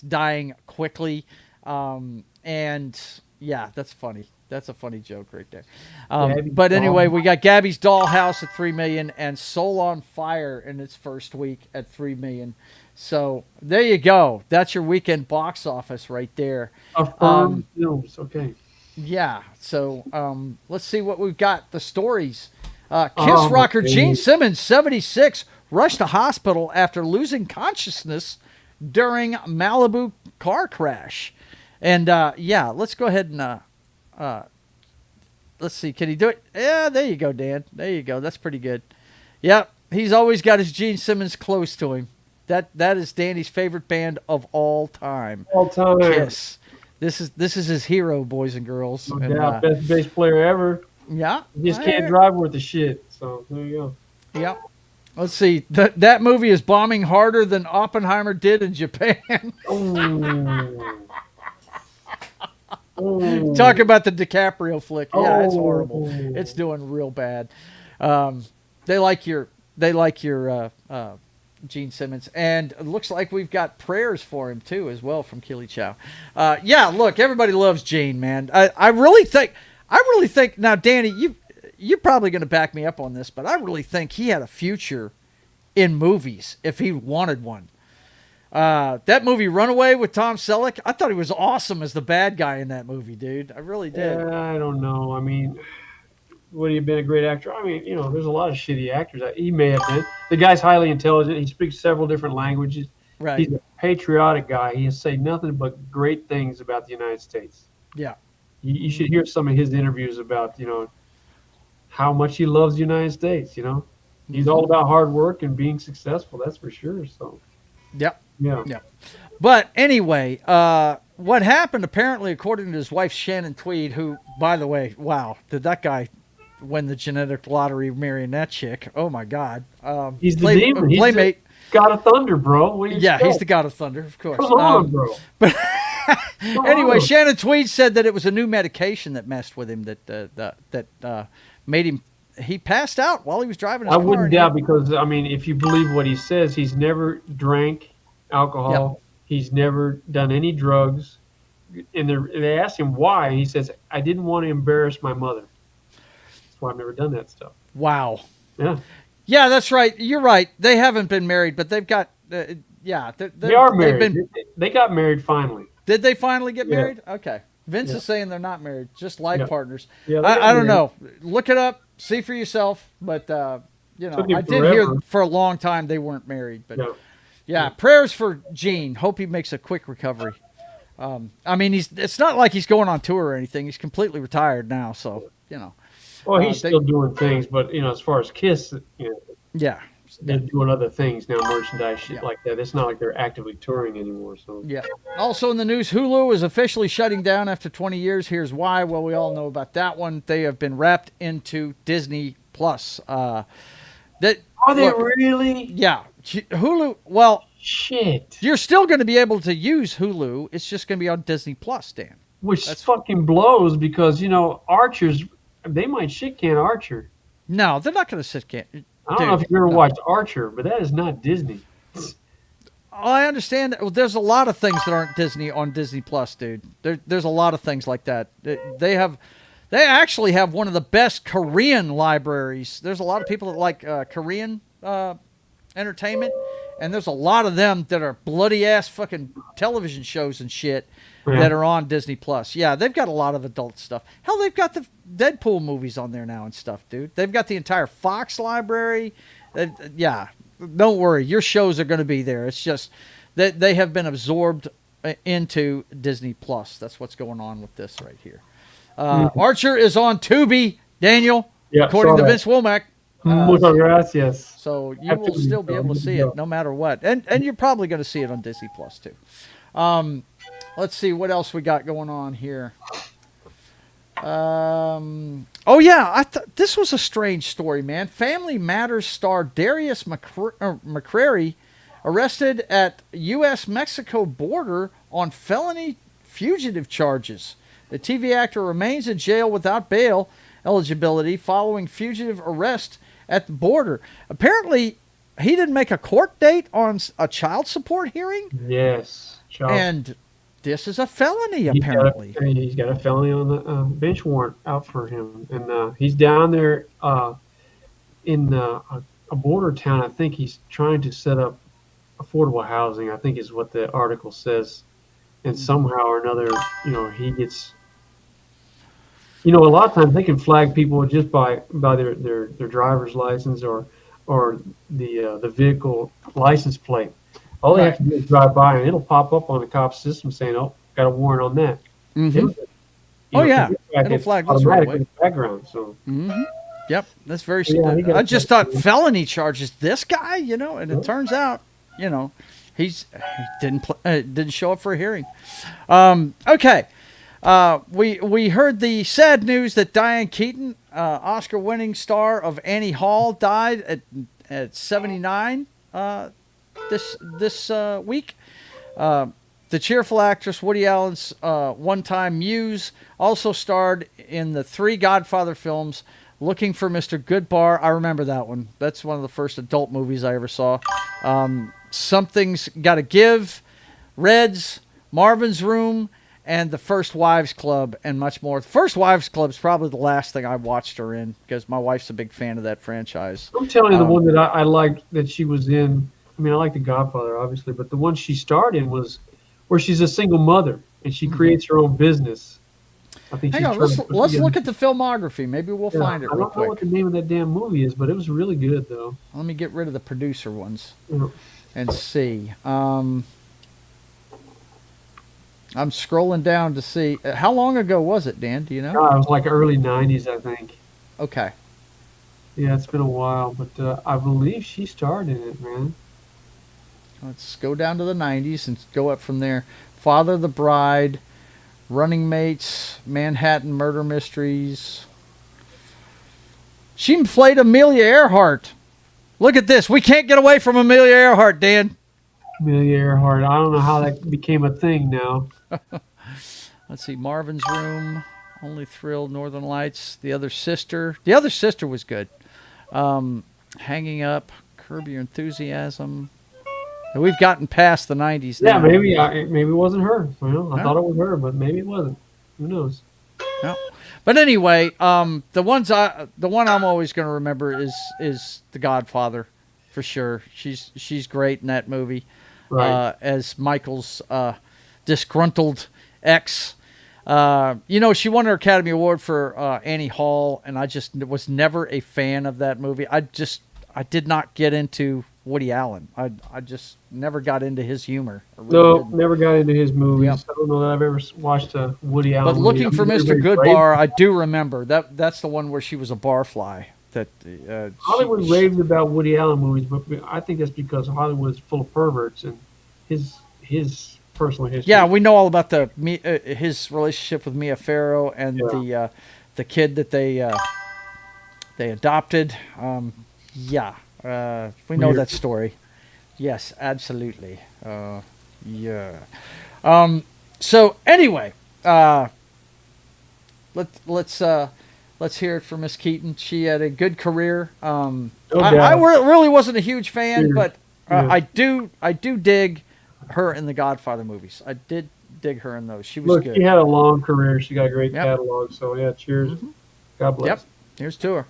dying quickly, and yeah, that's funny. That's a funny joke right there. But anyway, we got Gabby's Dollhouse at $3 million and Soul on Fire in its first week at $3 million. So there you go. That's your weekend box office right there. Affirmed films. Okay. Yeah, so let's see what we've got. The stories. Kiss rocker Gene Simmons, 76, rushed to hospital after losing consciousness during Malibu car crash. And, yeah, let's go ahead and, let's see. Can he do it? Yeah, there you go, Dan. There you go. That's pretty good. Yep, he's always got his Gene Simmons close to him. That is Danny's favorite band of all time. All time. Kiss. This is his hero, boys and girls. No doubt, best bass player ever. Yeah. He just can't drive worth a shit. So there you go. Yep. Let's see. That movie is bombing harder than Oppenheimer did in Japan. Talk about the DiCaprio flick. Yeah, it's horrible. It's doing real bad. They like your Gene Simmons, and it looks like we've got prayers for him too as well from Keely Chow. Yeah, look, everybody loves Gene, man. I really think now, Danny, you're probably going to back me up on this, but I really think he had a future in movies if he wanted one. That movie Runaway with Tom Selleck, I thought he was awesome as the bad guy in that movie, dude. I really did. I don't know. I mean, would he have been a great actor? I mean, there's a lot of shitty actors. He may have been. The guy's highly intelligent. He speaks several different languages. Right. He's a patriotic guy. He has said nothing but great things about the United States. Yeah. You should hear some of his interviews about, how much he loves the United States, He's all about hard work and being successful, that's for sure. So. Yep. Yeah. Yeah. But anyway, what happened apparently, according to his wife Shannon Tweed, who, by the way, wow, did that guy win the genetic lottery marrying that chick? Oh my God. He's the demon. He's Playmate. The God of Thunder, bro. Yeah, he's the God of Thunder, of course. Come on, bro. But anyway, Shannon Tweed said that it was a new medication that messed with him, that made him he passed out while he was driving his I car. wouldn't doubt because, I mean, if you believe what he says, he's never drank alcohol. He's never done any drugs. And they asked him why. He says, I didn't want to embarrass my mother. That's why I've never done that stuff. Wow. Yeah. Yeah, that's right. You're right. They haven't been married, but they've got, they are married. They got married finally. Did they finally get married? Okay. Vince is saying they're not married, just life partners. Yeah, I don't know. Look it up. See for yourself. But, I did hear for a long time they weren't married. But, prayers for Gene. Hope he makes a quick recovery. I mean, it's not like he's going on tour or anything. He's completely retired now, so, Well, he's still doing things, but, as far as Kiss, they're doing other things now, merchandise, shit like that. It's not like they're actively touring anymore. So Also in the news, Hulu is officially shutting down after 20 years. Here's why. Well, we all know about that one. They have been wrapped into Disney Plus. Are they really? Yeah. Hulu, well, shit. You're still going to be able to use Hulu. It's just going to be on Disney Plus, Dan. Which fucking blows because, Archer's, they might shit can Archer. No, they're not going to sit can. I don't know if you've ever watched Archer, but that is not Disney. I understand. Well, there's a lot of things that aren't Disney on Disney Plus, dude. There's a lot of things like that. They actually have one of the best Korean libraries. There's a lot of people that like Korean entertainment, and there's a lot of them that are bloody ass fucking television shows and shit that are on Disney Plus. Yeah, they've got a lot of adult stuff. Hell, they've got the Deadpool movies on there now and stuff, dude. They've got the entire Fox library. Don't worry, your shows are going to be there. It's just that they have been absorbed into Disney Plus. That's what's going on with this right here. Archer is on Tubi, Daniel, according to Vince Womack. Muchas gracias. So you will still be able to see it no matter what. And you're probably going to see it on Disney Plus too. Let's see what else we got going on here. This was a strange story, man. Family Matters star Darius McCrary arrested at U.S.-Mexico border on felony fugitive charges. The TV actor remains in jail without bail eligibility following fugitive arrest at the border. Apparently, he didn't make a court date on a child support hearing. Yes. And this is a felony, apparently. He's got a felony on the bench warrant out for him. And he's down there in a border town. I think he's trying to set up affordable housing, I think is what the article says. And somehow or another, he gets... a lot of times they can flag people just by their driver's license or the vehicle license plate. All they have to do is drive by, and it'll pop up on the cop's system saying, "Oh, got a warrant on that." Mm-hmm. It'll flag this right away. In the background. So. Mm-hmm. Yep, that's very. I just thought felony charges this guy, and it turns out, he didn't show up for a hearing. Okay. We heard the sad news that Diane Keaton, Oscar-winning star of Annie Hall, died at 79 this week. The cheerful actress Woody Allen's one-time muse also starred in the 3 Godfather films. Looking for Mr. Goodbar. I remember that one. That's one of the first adult movies I ever saw. Something's Gotta Give, Reds, Marvin's Room, and The First Wives Club, and much more. The First Wives Club is probably the last thing I watched her in, because my wife's a big fan of that franchise. I'm telling you, the one that I liked that she was in, I mean, I like The Godfather, obviously, but the one she starred in was where she's a single mother, and she creates her own business. I think Hang on, let's look at the filmography. Maybe we'll find it real quick. I don't know what the name of that damn movie is, but it was really good, though. Let me get rid of the producer ones and see. I'm scrolling down to see. How long ago was it, Dan? Do you know? It was like early 90s, I think. Okay. Yeah, it's been a while, but I believe she starred in it, man. Let's go down to the 90s and go up from there. Father the Bride, Running Mates, Manhattan Murder Mysteries. She played Amelia Earhart. Look at this. We can't get away from Amelia Earhart, Dan. Amelia Earhart. I don't know how that became a thing now. Let's see. Marvin's Room. Only Thrill, Northern Lights, The Other Sister. The Other Sister was good. Hanging Up, Curb Your Enthusiasm. And we've gotten past the 90s now. Yeah, maybe it wasn't her. Well, I thought it was her, but maybe it wasn't. Who knows? No. But anyway, the one I'm always going to remember is The Godfather, for sure. She's great in that movie, Right. as Michael's disgruntled ex. She won her Academy Award for Annie Hall, and I just was never a fan of that movie. I did not get into Woody Allen. I just never got into his humor. Never got into his movies. Yep. I don't know that I've ever watched a Woody Allen movie. But Looking for Mr. Goodbar, I do remember. That's the one where she was a barfly. Hollywood raves about Woody Allen movies, but I think that's because Hollywood is full of perverts and his personal history. Yeah, we know all about his relationship with Mia Farrow and the kid that they adopted. We know that story. Yes, absolutely. So anyway, let's hear it from Miss Keaton. She had a good career. I really wasn't a huge fan, but I do dig her in the Godfather movies. I did dig her in those. She was good. She had a long career. She got a great catalog. So yeah, cheers. Mm-hmm. God bless. Yep. Here's to her.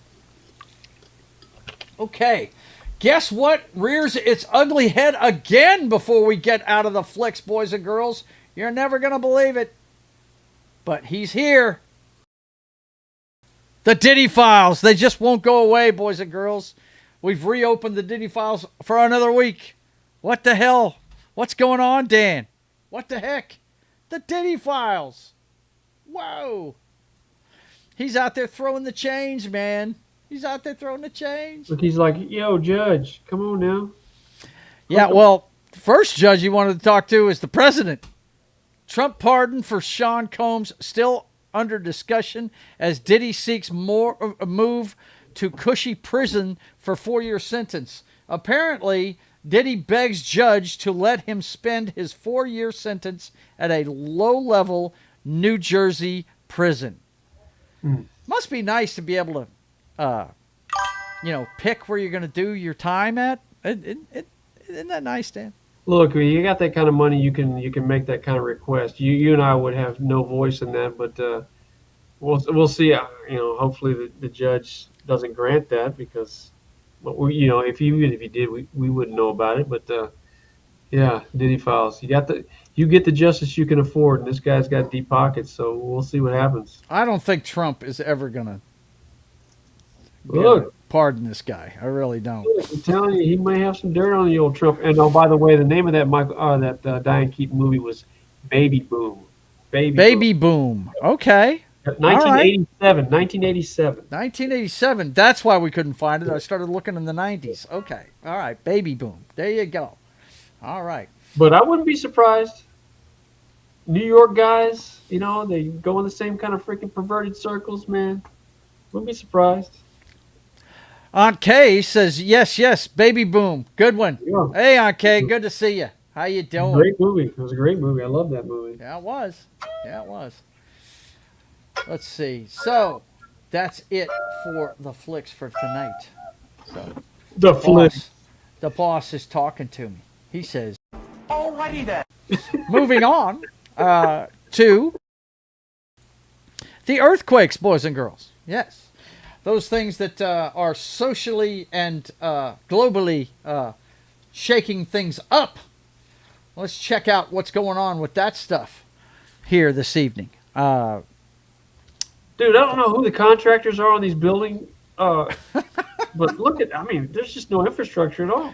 Okay. Guess what rears its ugly head again before we get out of the flicks, boys and girls? You're never going to believe it. But he's here. The Diddy Files. They just won't go away, boys and girls. We've reopened the Diddy Files for another week. What the hell? What's going on, Dan? What the heck? The Diddy Files. Whoa. He's out there throwing the change, man. He's out there throwing the change. Look, he's like, yo, Judge, come on now. Yeah, well, the first judge he wanted to talk to is the president. Trump pardon for Sean Combs still under discussion as Diddy seeks a move to cushy prison for 4-year sentence. Apparently, Diddy begs judge to let him spend his 4-year sentence at a low-level New Jersey prison. Must be nice to be able to, pick where you're going to do your time at. Isn't that nice, Dan? Look, you got that kind of money, you can make that kind of request. You and I would have no voice in that, but we'll see. Hopefully the judge doesn't grant that because, even if he did, we wouldn't know about it. But Diddy Files. You get the justice you can afford, and this guy's got deep pockets, so we'll see what happens. I don't think Trump is ever gonna pardon this guy. I really don't. I'm telling you, he may have some dirt on the old Trump. And by the way, the name of that Diane Keaton movie was Baby Boom. Baby Boom. Okay. 1987. 1987. That's why we couldn't find it. I started looking in the 90s. Okay. All right. Baby Boom. There you go. All right. But I wouldn't be surprised. New York guys, they go in the same kind of freaking perverted circles, man. Wouldn't be surprised. Aunt Kay says, yes, Baby Boom. Good one. Yeah. Hey, Aunt Kay, good to see you. How you doing? Great movie. It was a great movie. I love that movie. Yeah, it was. Let's see. So, that's it for the flicks for tonight. So, the flicks. The boss is talking to me. He says, alrighty then. Moving on to the earthquakes, boys and girls. Yes. Those things that are socially and globally shaking things up. Let's check out what's going on with that stuff here this evening. Dude, I don't know who the contractors are on these buildings, but there's just no infrastructure at all.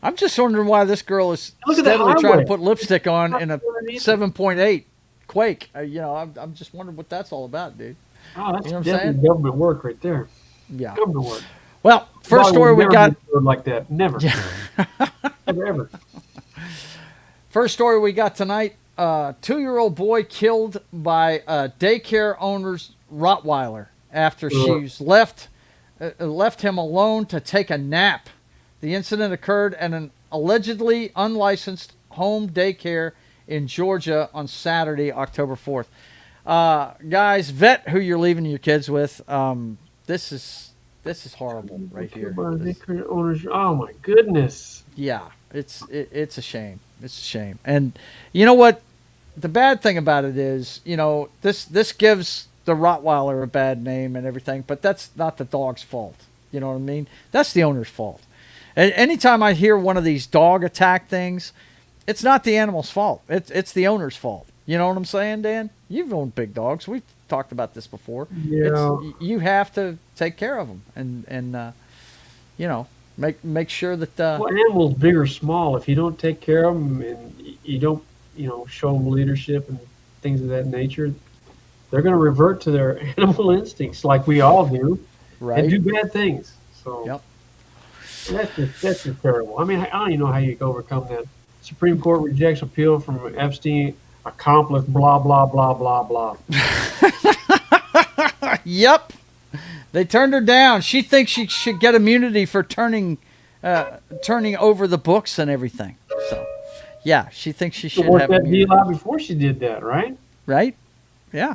I'm just wondering why this girl is steadily trying to put lipstick on in a 7.8 quake. I'm just wondering what that's all about, dude. Oh, that's definitely government work right there. Yeah. Government work. Well, first story we got like that. Never. Yeah. Never ever. First story we got tonight, 2-year-old boy killed by a daycare owner's Rottweiler after she's left him alone to take a nap. The incident occurred at an allegedly unlicensed home daycare in Georgia on Saturday, October 4th. Guys, vet who you're leaving your kids with. This is horrible right here. Oh my goodness. Yeah, it's a shame. It's a shame. And you know what? The bad thing about it is, this gives the Rottweiler a bad name and everything, but that's not the dog's fault. You know what I mean? That's the owner's fault. And anytime I hear one of these dog attack things, it's not the animal's fault. It's the owner's fault. You know what I'm saying, Dan? You've owned big dogs. We've talked about this before. Yeah. You have to take care of them and make sure that. Well, animals, big or small, if you don't take care of them and you don't, show them leadership and things of that nature, they're going to revert to their animal instincts like we all do, right? And do bad things. So yep. That's just terrible. I mean, I don't even know how you can overcome that. Supreme Court rejects appeal from Epstein, accomplice, blah, blah, blah, blah, blah. Yep. They turned her down. She thinks she should get immunity for turning over the books and everything. So, yeah, she thinks she should have that immunity. deal out before she did that, right? Right? Yeah,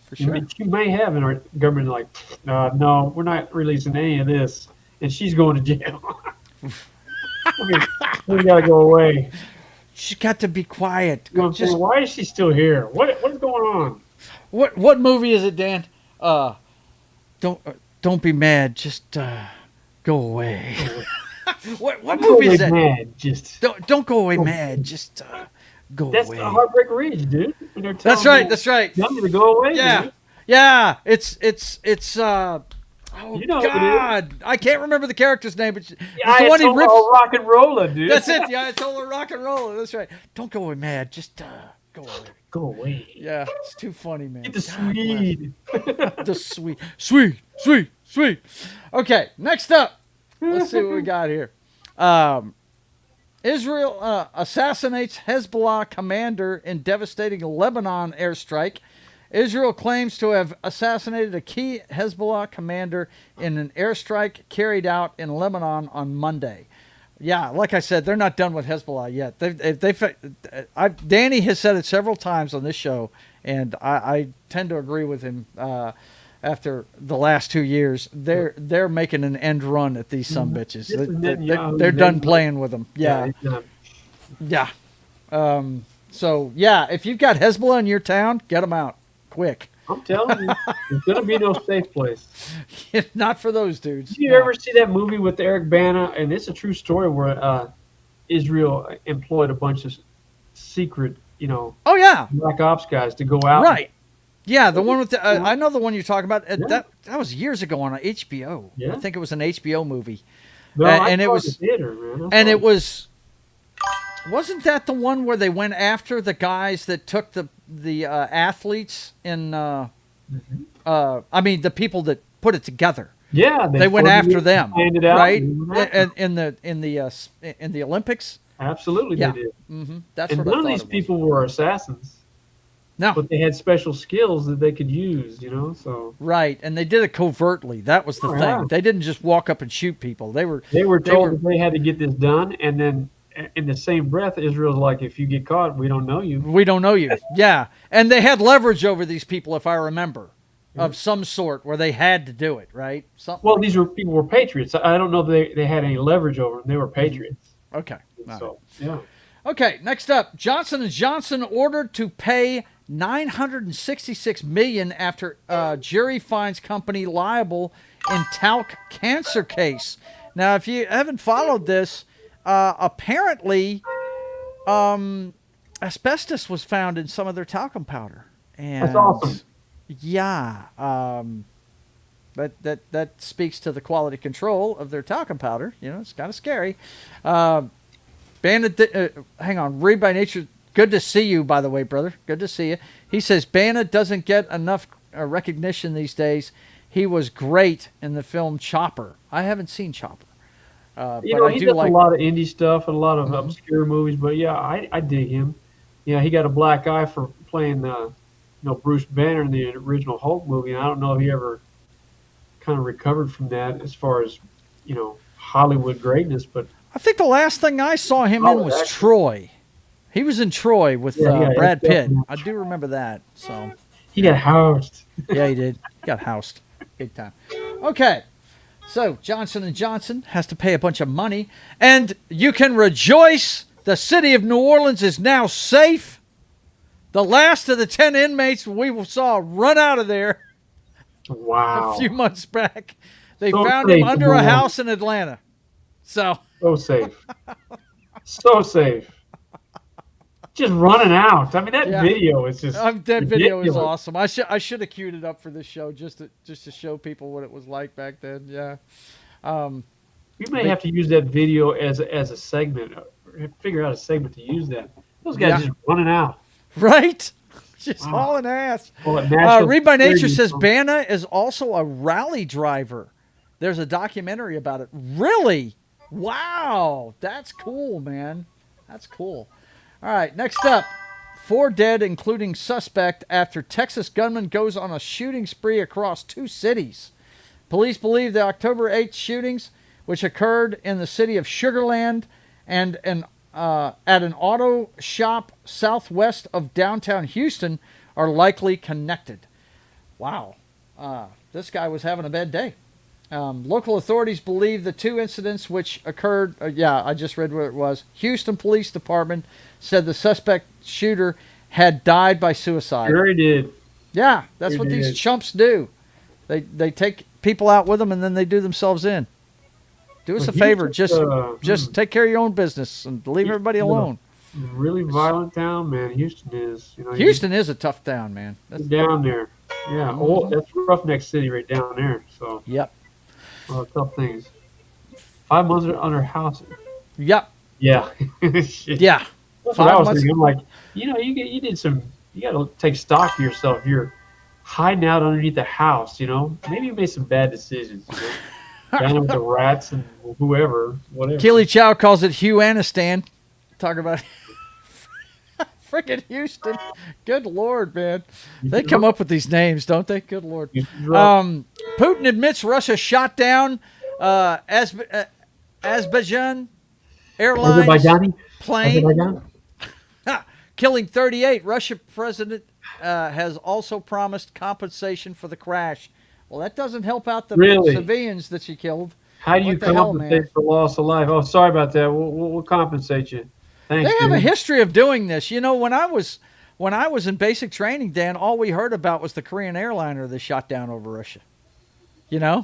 for sure. I mean, she may have, and our government like, no, we're not releasing any of this, and she's going to jail. We got to go away. She's got to be quiet. Why is she still here? What is going on? What movie is it, Dan? Don't be mad. Just go away. what movie is that? Mad. Just don't go away mad. Just go that's away. That's the Heartbreak Ridge, dude. That's right. That's right. Tell me to go away. Yeah, dude. yeah. It's oh you know God, I can't remember the character's name, but it's yeah, the one he rips. Rock and Roller, dude. That's it. Yeah, it's all rock and roller. That's right. Don't go away mad. Just go away. Go away. Yeah, it's too funny, man. Get the Swede. The sweet. Okay, next up. Let's see what we got here. Israel assassinates Hezbollah commander in devastating Lebanon airstrike. Israel claims to have assassinated a key Hezbollah commander in an airstrike carried out in Lebanon on Monday. Yeah, like I said, they're not done with Hezbollah yet. Danny has said it several times on this show, and I tend to agree with him. After the last 2 years, they're making an end run at these sumbitches. They're done playing with them. Yeah. So yeah, if you've got Hezbollah in your town, get them out quick. I'm telling you, there's gonna be no safe place. Not for those dudes. Did you ever see that movie with Eric Bana? And it's a true story where Israel employed a bunch of secret, oh yeah, black ops guys to go out. Right. Yeah, the one with the I know the one you're talking about. That was years ago on HBO. Yeah. I think it was an HBO movie. No, and it was the theater, man. And it wasn't that the one where they went after the guys that took the athletes in I mean the people that put it together. Yeah, they went after them, right? In the Olympics. Absolutely, yeah. they did. Mm-hmm. That's and what none of these people were assassins. No, but they had special skills that they could use, So right, and they did it covertly. That was the thing. Yeah. They didn't just walk up and shoot people. They were told that they had to get this done, and then in the same breath, Israel's like, "If you get caught, we don't know you. We don't know you." Yeah, and they had leverage over these people, if I remember, of some sort, where they had to do it. Right? Well, these people were patriots. I don't know if they had any leverage over them. They were patriots. Okay. So yeah. Okay. Next up, Johnson & Johnson ordered to pay $966 million after jury finds company liable in talc cancer case. Now, if you haven't followed this, apparently asbestos was found in some of their talcum powder. And that's awesome. Yeah, that speaks to the quality control of their talcum powder. It's kind of scary. Hang on, Read by Nature. Good to see you, by the way, brother. Good to see you. He says, Bana doesn't get enough recognition these days. He was great in the film Chopper. I haven't seen Chopper. But he I does do like a lot of indie stuff and a lot of obscure movies. But, yeah, I dig him. Yeah, he got a black eye for playing Bruce Banner in the original Hulk movie. And I don't know if he ever kind of recovered from that as far as, Hollywood greatness. But I think the last thing I saw him in was Troy. He was in Troy with Brad Pitt. I do remember that. So He got housed. Yeah, he did. Got housed. Big time. Okay. So Johnson & Johnson has to pay a bunch of money. And you can rejoice. The city of New Orleans is now safe. The last of the 10 inmates we saw run out of there Wow. a few months back. They So found him safe under in a New house in Atlanta. So safe. So safe. Just running out. I mean, that video is just that video is ridiculous. awesome. I should have queued it up for this show just to show people what it was like back then. Yeah. We may have to use that video as a segment. Or figure out a segment to use that. Those guys just running out. Right? Just hauling ass. Read by Nature says Banna is also a rally driver. There's a documentary about it. Really? Wow. That's cool, man. That's cool. All right, next up. 4 dead, including suspect, after Texas gunman goes on a shooting spree across 2 cities. Police believe the October 8th shootings, which occurred in the city of Sugar Land and at an auto shop southwest of downtown Houston, are likely connected. Wow. This guy was having a bad day. Local authorities believe the 2 incidents which occurred, I just read what it was. Houston Police Department said the suspect shooter had died by suicide. Sure he did. Yeah, that's what these chumps do. They take people out with them and then they do themselves in. Do us a favor, just take care of your own business and leave everybody alone. Really violent town, man. Houston is. Houston is a tough town, man. That's down there. Yeah. Oh, that's Roughneck City right down there. So. Yep. Tough things. 5 months under house. Yep. Yeah. Yeah. That's what I was thinking. I'm like, you got to take stock of yourself. You're hiding out underneath the house, Maybe you made some bad decisions, Down with the rats and whoever, whatever. Keely Chow calls it Hugh-Anistan. Talk about freaking Houston. Good Lord, man. They come up with these names, don't they? Good Lord. Putin admits Russia shot down Azerbaijan Airlines plane, killing 38. Russia president has also promised compensation for the crash. Well, that doesn't help out the civilians that she killed. How do you compensate for loss of life? Oh, sorry about that. We'll compensate you. Thanks, they have a history of doing this. When I was in basic training, Dan, all we heard about was the Korean airliner they shot down over Russia. Yeah.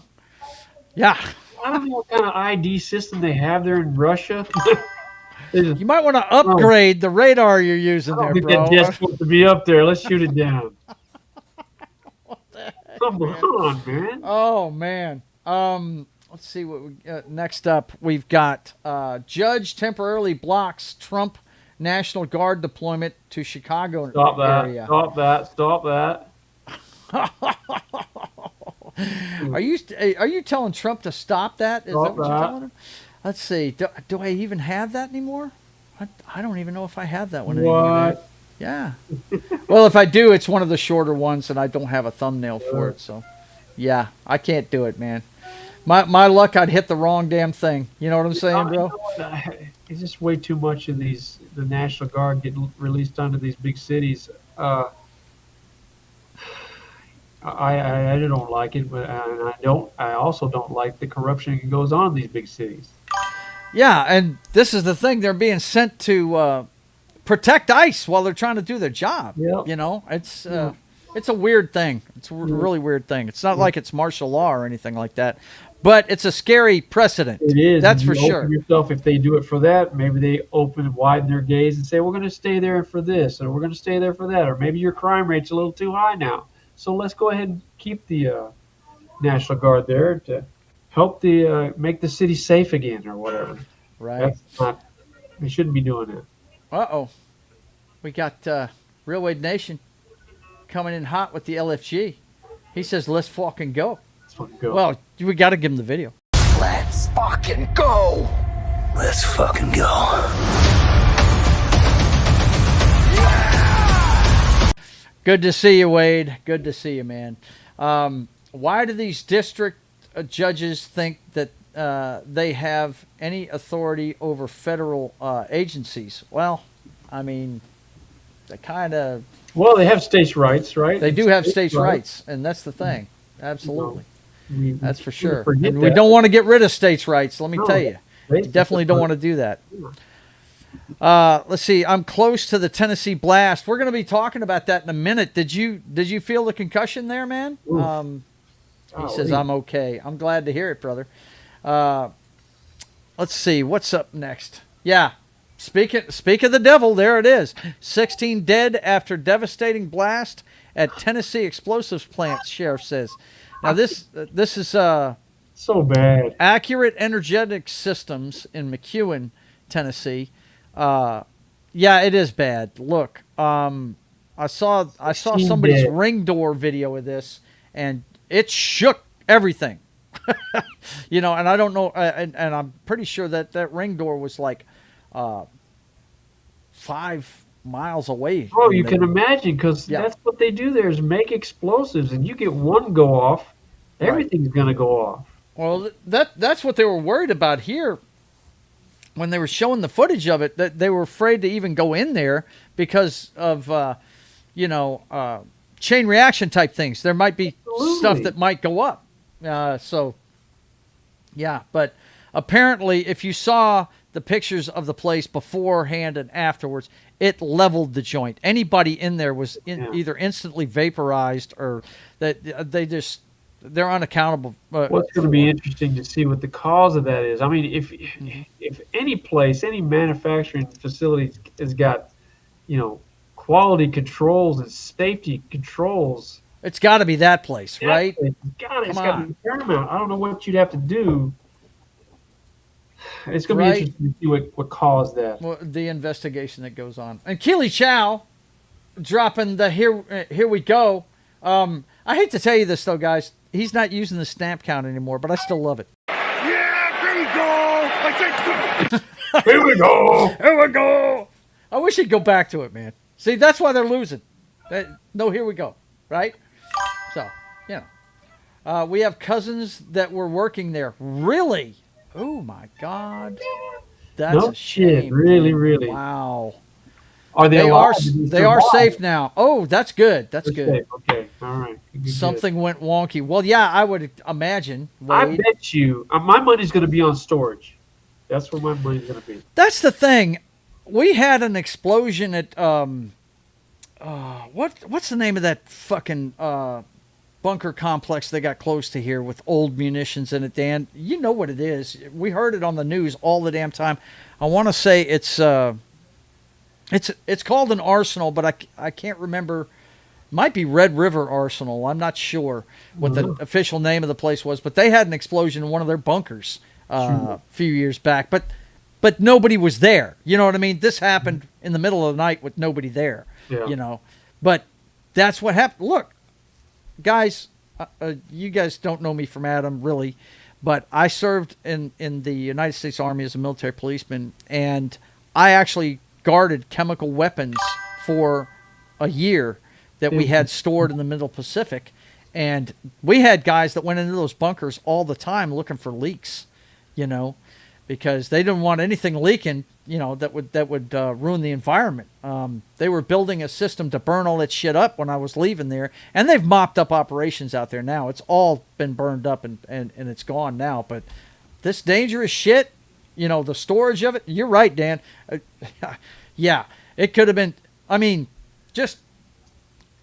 I don't know what kind of ID system they have there in Russia. You might want to upgrade the radar you're using there, bro. That's supposed to be up there. Let's shoot it down. Come on, man. Oh, man. Let's see what we next up. We've got judge temporarily blocks Trump National Guard deployment to Chicago area. Stop that. Are you telling Trump to stop that? Is that what you're telling him? Let's see. Do I even have that anymore? I don't even know if I have that one anymore. What? Yeah. Well, if I do, it's one of the shorter ones, and I don't have a thumbnail for it. So, yeah, I can't do it, man. My luck, I'd hit the wrong damn thing. You know what I'm saying, bro? It's just way too much of the National Guard getting released onto these big cities. I don't like it, but I also don't like the corruption that goes on in these big cities. Yeah, and this is the thing. They're being sent to protect ICE while they're trying to do their job. Yep. It's a weird thing. It's a really weird thing. It's not like it's martial law or anything like that, but it's a scary precedent. It is. That's for sure. Yourself, if they do it for that, maybe they open and widen their gaze and say, we're going to stay there for this, or we're going to stay there for that, or maybe your crime rate's a little too high now. So let's go ahead and keep the National Guard there to help make the city safe again, or whatever. Right. They shouldn't be doing that. Uh-oh. We got Real Wade Nation coming in hot with the LFG. He says, let's fucking go. Let's fucking go. Well, we got to give him the video. Let's fucking go. Let's fucking go. Good to see you, Wade. Good to see you, man. Why do these district judges think that they have any authority over federal agencies? Well, I mean, they kind of Well, they have states' rights, right? They do have states' rights, and that's the thing. Absolutely. That's for sure. And we don't want to get rid of states' rights, let me tell you. We definitely don't want to do that. Let's see. I'm close to the Tennessee blast. We're going to be talking about that in a minute. Did you feel the concussion there, man? He says, I'm okay. I'm glad to hear it, brother. Let's see. What's up next? Yeah. Speak of the devil, there it is. 16 dead after devastating blast at Tennessee explosives plant, sheriff says. Now, this is so bad. Accurate Energetic Systems in McEwen, Tennessee. Yeah, it is bad. Look, I saw somebody's ring door video of this, and it shook everything. And I don't know, and I'm pretty sure that ring door was like 5 miles away. Oh, you can imagine, because that's what they do there is make explosives, and you get one go off, everything's going to go off. Well, that's what they were worried about here when they were showing the footage of it, that they were afraid to even go in there because of, chain reaction type things. There might be stuff that might go up. But apparently if you saw the pictures of the place beforehand and afterwards, it leveled the joint. Anybody in there was either instantly vaporized or that they're unaccountable. What's going to be interesting to see what the cause of that is. I mean, if any place, any manufacturing facility has got, quality controls and safety controls, it's got to be that place, right? It's got to be paramount. I don't know what you'd have to do. It's going to be interesting to see what caused that. Well, the investigation that goes on. And Keely Chow dropping the here we go. I hate to tell you this, though, guys. He's not using the stamp count anymore, but I still love it. Yeah, here we go. Here we go. Here we go. I wish he'd go back to it, man. See, that's why they're losing. No, here we go. Right? So, we have cousins that were working there. Really? Oh, my God. That's a shame. Shit. Really, really. Wow. Are they alive? They are safe now. Oh, that's good. That's good. Safe. Okay. All right. Something went wonky. Well, yeah, I would imagine. I bet you my money's going to be on storage. That's where my money's going to be. That's the thing. We had an explosion at what's the name of that fucking bunker complex they got close to here with old munitions in it, Dan? You know what it is. We heard it on the news all the damn time. I want to say it's called an arsenal, but I can't remember. Might be Red River Arsenal. I'm not sure what the official name of the place was, but they had an explosion in one of their bunkers a few years back. But nobody was there. You know what I mean? This happened in the middle of the night with nobody there. Yeah. But that's what happened. Look, guys, you guys don't know me from Adam, really, but I served in the United States Army as a military policeman, and I actually guarded chemical weapons for a year that we had stored in the Middle Pacific, and we had guys that went into those bunkers all the time looking for leaks, because they didn't want anything leaking, that would ruin the environment. They were building a system to burn all that shit up when I was leaving there, and they've mopped up operations out there now. It's all been burned up and it's gone now, but this dangerous shit, the storage of it, you're right, Dan. Yeah, it could have been. I mean, just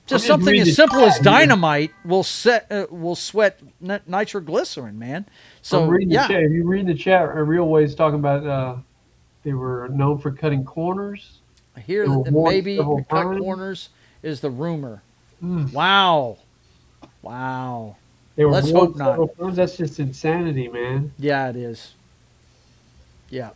something as simple as dynamite will sweat nitroglycerin, man. So If you read the chat, Real Ways talking about they were known for cutting corners. I hear that maybe cut corners is the rumor. Wow. They were Let's hope not. Times. That's just insanity, man. Yeah, it is. Yeah.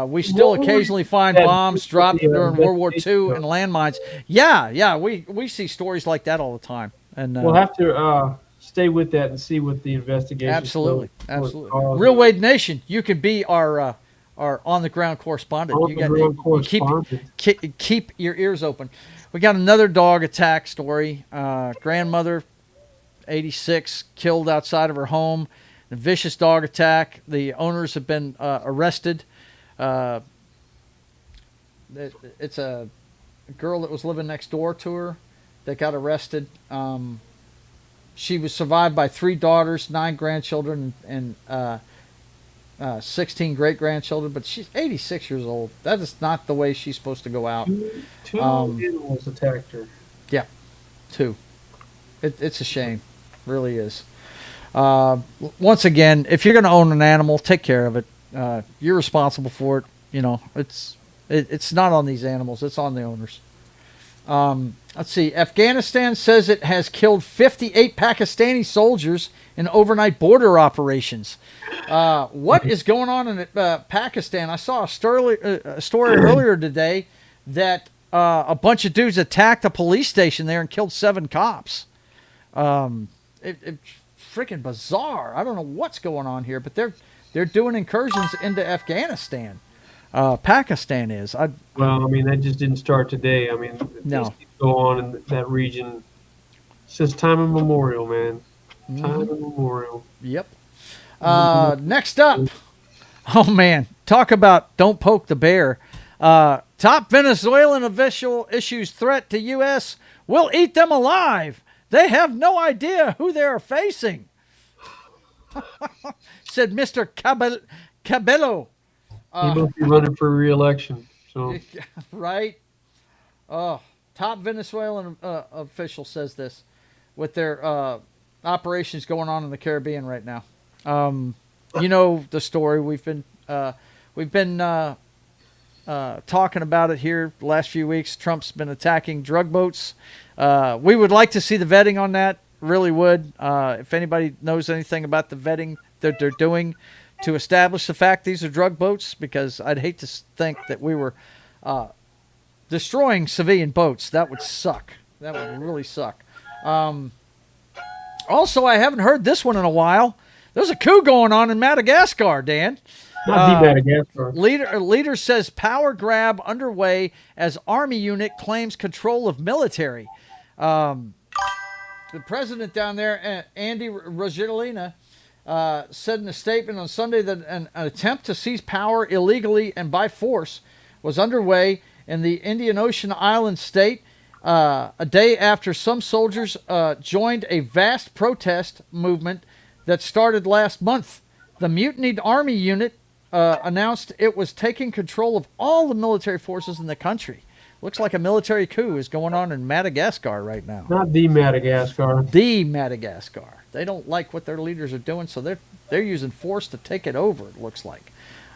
We still occasionally find bombs dropped during World War II and landmines. Yeah, we see stories like that all the time. And we'll have to stay with that and see what the investigation. Absolutely. Real Wade Nation, you can be our on the ground correspondent. Keep your ears open. We got another dog attack story. Grandmother, 86, killed outside of her home. A vicious dog attack. The owners have been arrested. It's a girl that was living next door to her that got arrested. She was survived by 3 daughters, 9 grandchildren, and 16 great-grandchildren, but she's 86 years old. That is not the way she's supposed to go out. Two animals attacked her. Yeah, 2. It's a shame. Really is. Once again, if you're going to own an animal, take care of it. You're responsible for it. You know, it's not on these animals. It's on the owners. Let's see. Afghanistan says it has killed 58 Pakistani soldiers in overnight border operations. What is going on in Pakistan? I saw a story earlier today that a bunch of dudes attacked a police station there and killed 7 cops. It's freaking bizarre. I don't know what's going on here, but they're doing incursions into Afghanistan. Pakistan is. Well, I mean, that just didn't start today. I mean, no. These things go on in that region since time immemorial, man. Time immemorial. Yep. Next up. Oh, man. Talk about don't poke the bear. Top Venezuelan official issues threat to U.S. We'll eat them alive. They have no idea who they are facing. Said Mr. Cabello. He must be running for re-election. So. Right? Oh, top Venezuelan official says this with their operations going on in the Caribbean right now. You know the story. We've been talking about it here the last few weeks. Trump's been attacking drug boats. We would like to see the vetting on that. Really would. If anybody knows anything about the vetting that they're doing to establish the fact these are drug boats, because I'd hate to think that we were destroying civilian boats. That would suck. That would really suck. Also, I haven't heard this one in a while. There's a coup going on in Madagascar, Dan. Not the Madagascar. Leader says power grab underway as army unit claims control of military. The president down there, Andy Rajoelina, said in a statement on Sunday that an attempt to seize power illegally and by force was underway in the Indian Ocean island state a day after some soldiers joined a vast protest movement that started last month. The mutinied army unit announced it was taking control of all the military forces in the country. Looks like a military coup is going on in Madagascar right now. Not the Madagascar. The Madagascar. They don't like what their leaders are doing, so they're using force to take it over, it looks like.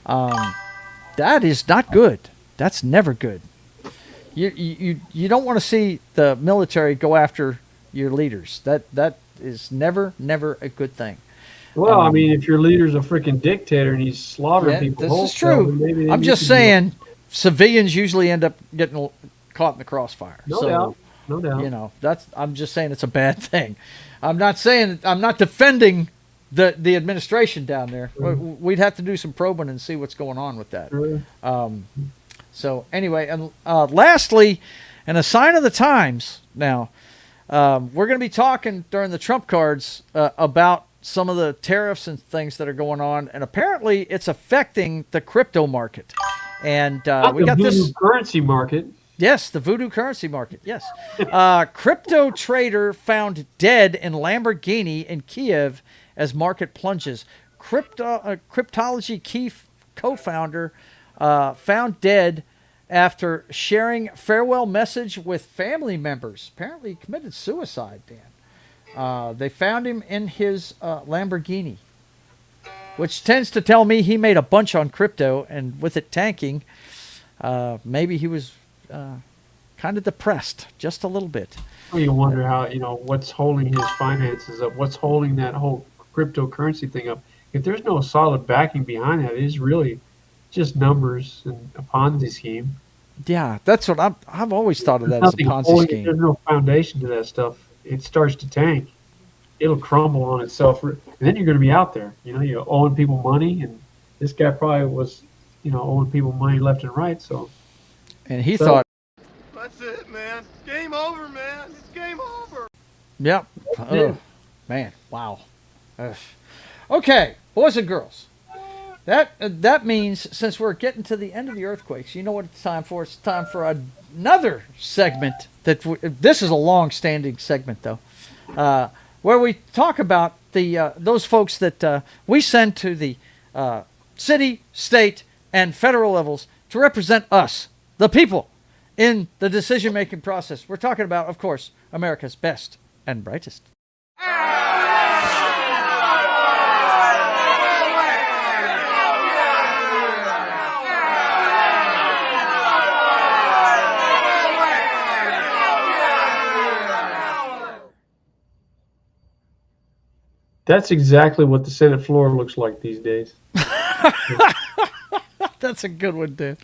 That is not good. That's never good. You don't want to see the military go after your leaders. That is never a good thing. Well, I mean, if your leader's a freaking dictator and he's slaughtering people, this is true. I'm just saying, civilians usually end up getting caught in the crossfire. No doubt. You know, I'm just saying it's a bad thing. I'm not defending the administration down there. Mm-hmm. We'd have to do some probing and see what's going on with that. Sure. So anyway, and lastly, and a sign of the times now, we're going to be talking during the Trump cards about some of the tariffs and things that are going on, and apparently it's affecting the crypto market. And we got this currency market. Yes, the voodoo currency market. Yes. Crypto trader found dead in Lamborghini in Kiev as market plunges. Cryptology key co-founder found dead after sharing farewell message with family members. Apparently he committed suicide, Dan. They found him in his Lamborghini, which tends to tell me he made a bunch on crypto, and with it tanking, maybe he was kind of depressed just a little bit. Well, you wonder how, what's holding his finances up, what's holding that whole cryptocurrency thing up. If there's no solid backing behind that, it is really just numbers and a Ponzi scheme. Yeah, that's what I've always thought of that as a Ponzi scheme. There's no foundation to that stuff. It starts to tank. It'll crumble on itself, and then you're going to be out there. You're owing people money, and this guy probably was, owing people money left and right. So, and he thought, "That's it, man. Game over, man. It's game over." Yep. Oh, man. Wow. Okay, boys and girls. That means since we're getting to the end of the earthquakes, you know what it's time for? It's time for a another segment this is a long-standing segment, though, where we talk about those folks that we send to the city, state, and federal levels to represent us, the people, in the decision-making process. We're talking about, of course, America's best and brightest. That's exactly what the Senate floor looks like these days. That's a good one, dude.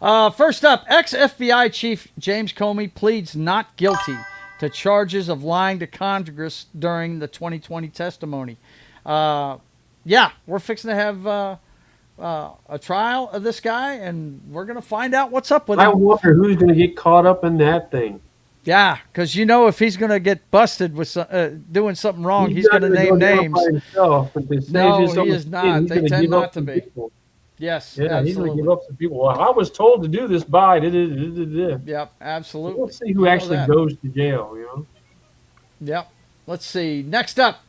First up, ex-FBI Chief James Comey pleads not guilty to charges of lying to Congress during the 2020 testimony. Yeah, we're fixing to have a trial of this guy, and we're going to find out what's up with him. I wonder who's going to get caught up in that thing. Yeah, because if he's going to get busted with doing something wrong, he's going to name names. No, he is not. They tend not to be. People. Yes, yeah, absolutely. He's going to give up some people. Well, I was told to do this by. Yep, absolutely. We'll see who actually goes to jail. Yep. Let's see. Next up,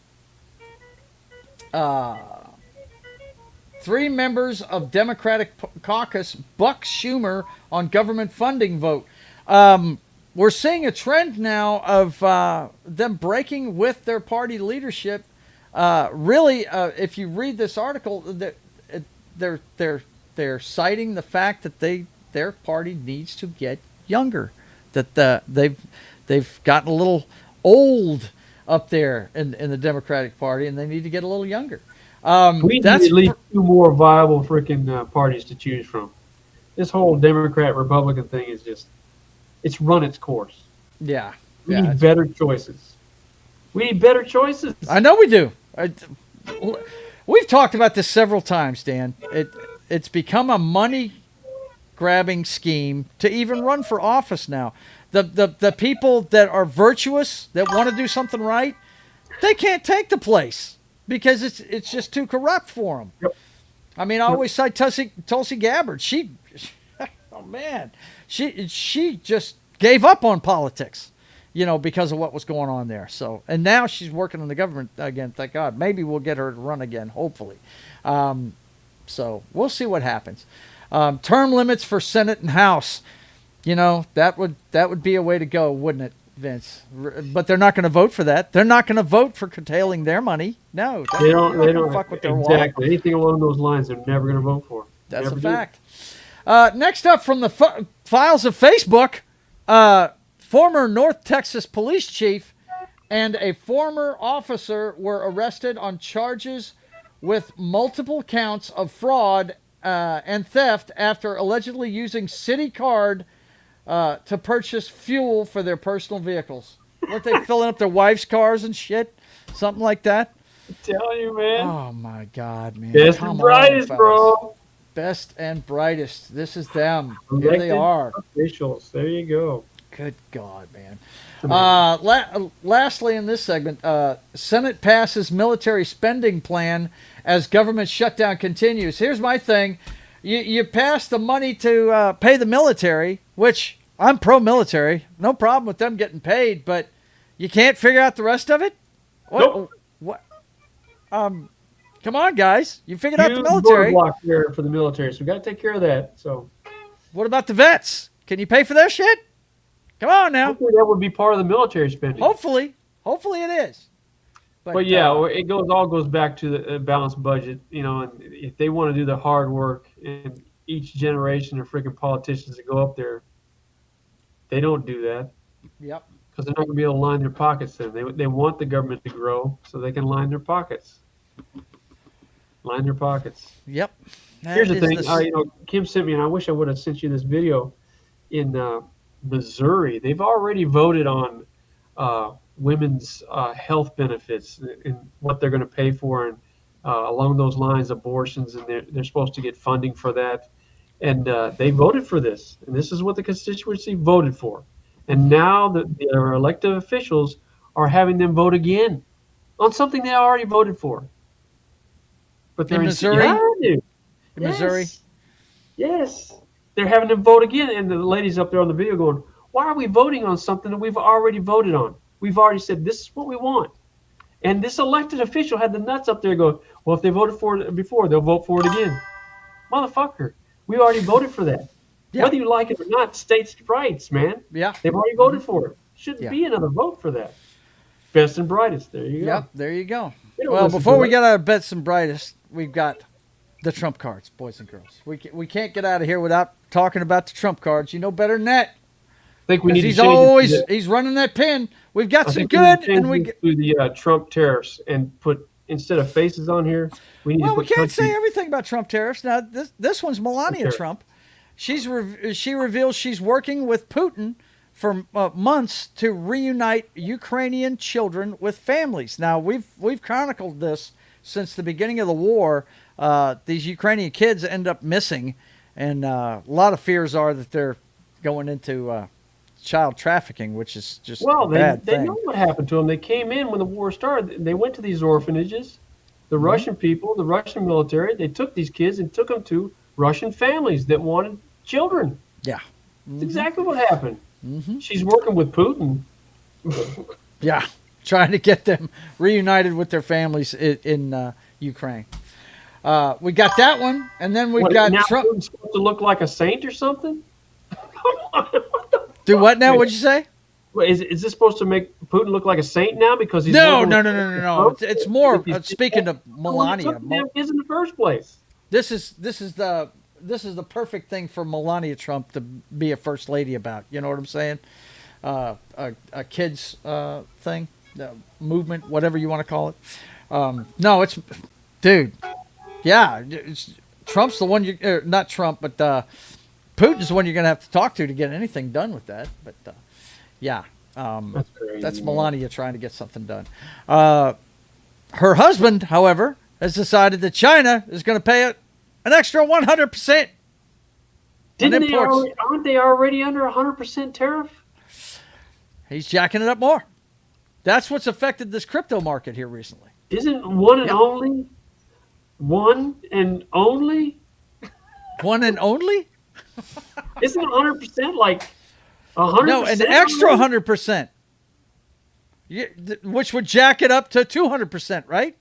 3 members of Democratic caucus buck Schumer on government funding vote. We're seeing a trend now of them breaking with their party leadership. Really, if you read this article, they're citing the fact that their party needs to get younger, that they've gotten a little old up there in the Democratic Party, and they need to get a little younger. We need at least 2 more viable freaking parties to choose from. This whole Democrat-Republican thing is it's run its course. Yeah. We need better choices. We need better choices. I know we do. We've talked about this several times, Dan. It's become a money-grabbing scheme to even run for office now. The people that are virtuous, that want to do something right, they can't take the place because it's just too corrupt for them. Yep. I mean, I always cite Tulsi Gabbard. Oh man, she just gave up on politics, because of what was going on there. So, and now she's working in the government again. Thank God. Maybe we'll get her to run again. Hopefully. So we'll see what happens. Term limits for Senate and House. That would be a way to go, wouldn't it, Vince? But they're not going to vote for that. They're not going to vote for curtailing their money. No, they don't fuck with their exactly anything along those lines. They're never going to vote for. That's a fact. Next up from the files of Facebook, former North Texas police chief and a former officer were arrested on charges with multiple counts of fraud and theft after allegedly using city card to purchase fuel for their personal vehicles. Weren't they filling up their wives' cars and shit? Something like that? I'm telling you, man. Oh, my God, man. Best and brightest, bro. Best and brightest. This is them. Elected Here they are. Officials. There you go. Good God, man. Lastly, in this segment, Senate passes military spending plan as government shutdown continues. Here's my thing. You pass the money to pay the military, which I'm pro-military. No problem with them getting paid, but you can't figure out the rest of it? Nope. What? Come on, guys. You figured out the military. Block there for the military, so we got to take care of that. So, what about the vets? Can you pay for their shit? Come on now. Hopefully that would be part of the military spending. Hopefully it is. But yeah, it all goes back to the balanced budget, and if they want to do the hard work, and each generation of freaking politicians that go up there, they don't do that. Yep. Because they're not going to be able to line their pockets then. They want the government to grow so they can line their pockets. Line their pockets. Yep. Here's the thing. Kim sent me, and I wish I would have sent you this video. In Missouri, they've already voted on women's health benefits and what they're going to pay for, and along those lines, abortions, and they're supposed to get funding for that. And they voted for this, and this is what the constituency voted for. And now their elected officials are having them vote again on something they already voted for. But they're in Missouri. In Missouri. Yes. they're having them vote again, and the ladies up there on the video going, "Why are we voting on something that we've already voted on? We've already said this is what we want." And this elected official had the nuts up there going, "Well, if they voted for it before, they'll vote for it again." Motherfucker, we already voted for that. Yeah. Whether you like it or not, states' rights, man. Yeah. They've already voted for it. Shouldn't be another vote for that. Best and brightest. There you go. Yep, there you go. We don't Well, listen before to we it. get out of best and brightest, we've got the trump cards, boys and girls. We can't get out of here without talking about the trump cards. You know better than that. I think we need to He's change always it to he's running that pin. We've got I some think we need good, to change and we it to the Trump tariffs and put, instead of faces on here, we need to well, put we can't country. say everything about Trump tariffs. Now, this one's Melania Okay. Trump. She reveals she's working with Putin for months to reunite Ukrainian children with families. Now, we've chronicled this since the beginning of the war. These Ukrainian kids end up missing, and a lot of fears are that they're going into child trafficking, which is just Well, a bad they thing. know what happened to them. They came in when the war started. They went to these orphanages. The Russian people, the Russian military, they took these kids and took them to Russian families that wanted children. Yeah. That's exactly what happened. She's working with Putin. Yeah, trying to get them reunited with their families in Ukraine. We got that one, and then we've What, got now Trump. Putin's supposed to look like a saint or something? Come on, what the Do what now? What'd you say? Wait, is this supposed to make Putin look like a saint now because he's No. working with No. Trump? It's more He's- speaking of Well, he Melania. took the damn kids in the first place. This is the perfect thing for Melania Trump to be a first lady about. You know what I'm saying? A kids thing, movement, whatever you want to call it. No, it's dude. Yeah, Trump's the one you not Trump, but Putin's the one you're going to have to talk to get anything done with that. But yeah, That's crazy, that's man. Melania trying to get something done. Her husband, however, has decided that China is going to pay an extra 100%. Aren't they already under 100% tariff? He's jacking it up more. That's what's affected this crypto market here recently. Isn't one and only? One and only? One and only? Isn't 100% like 100%? No, an extra 100%. Which would jack it up to 200%, right?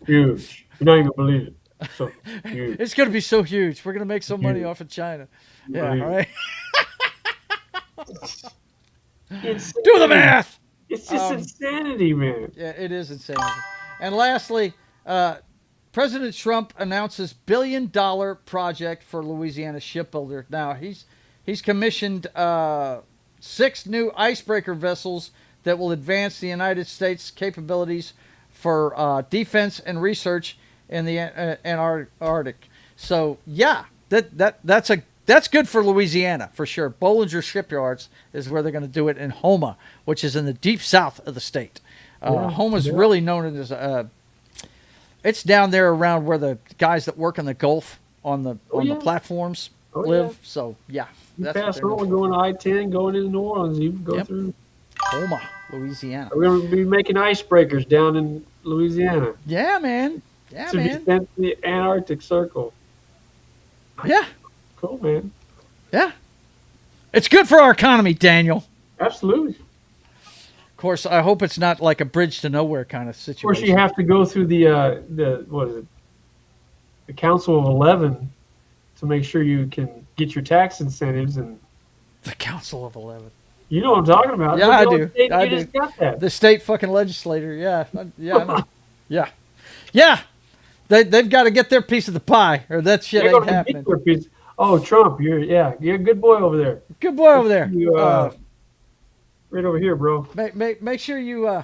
Huge. You're not even gonna believe it. So huge. It's going to be so huge. We're going to make so money off of China. Yeah, all right. Do the math. It's just insanity, man. Yeah, it is insanity. And lastly, President Trump announces $1 billion project for Louisiana shipbuilder. Now, he's commissioned 6 new icebreaker vessels that will advance the United States capabilities for defense and research in the Antarctic. So, yeah, that's good for Louisiana for sure. Bollinger Shipyards is where they're going to do it in Houma, which is in the deep south of the state. Homa's really known as it's down there around where the guys that work in the Gulf on the platforms live. Yeah. So yeah, You that's pass what they're on known going I-10, going into New Orleans, you can go Yep. through. for. Houma, Louisiana. We're going to be making icebreakers down in Louisiana Yeah, man. Yeah, to be man. sent to the Antarctic Circle. Yeah, Cool, man. yeah. It's good for our economy, Daniel. Absolutely. Of course, I hope it's not like a bridge to nowhere kind of Of situation. course, you have to go through the what is it? The Council of 11 to make sure you can get your tax incentives, and the Council of 11. you know what I'm talking about. Yeah, Look I at all do. the states I you do. just got that. The state fucking legislator. Yeah, yeah, I know. Yeah, yeah. They've got to get their piece of the pie, or that shit They're ain't gonna get happening. their piece. Oh, Trump, you're a good boy over there. Good boy over there. You, right over here, bro. Make sure you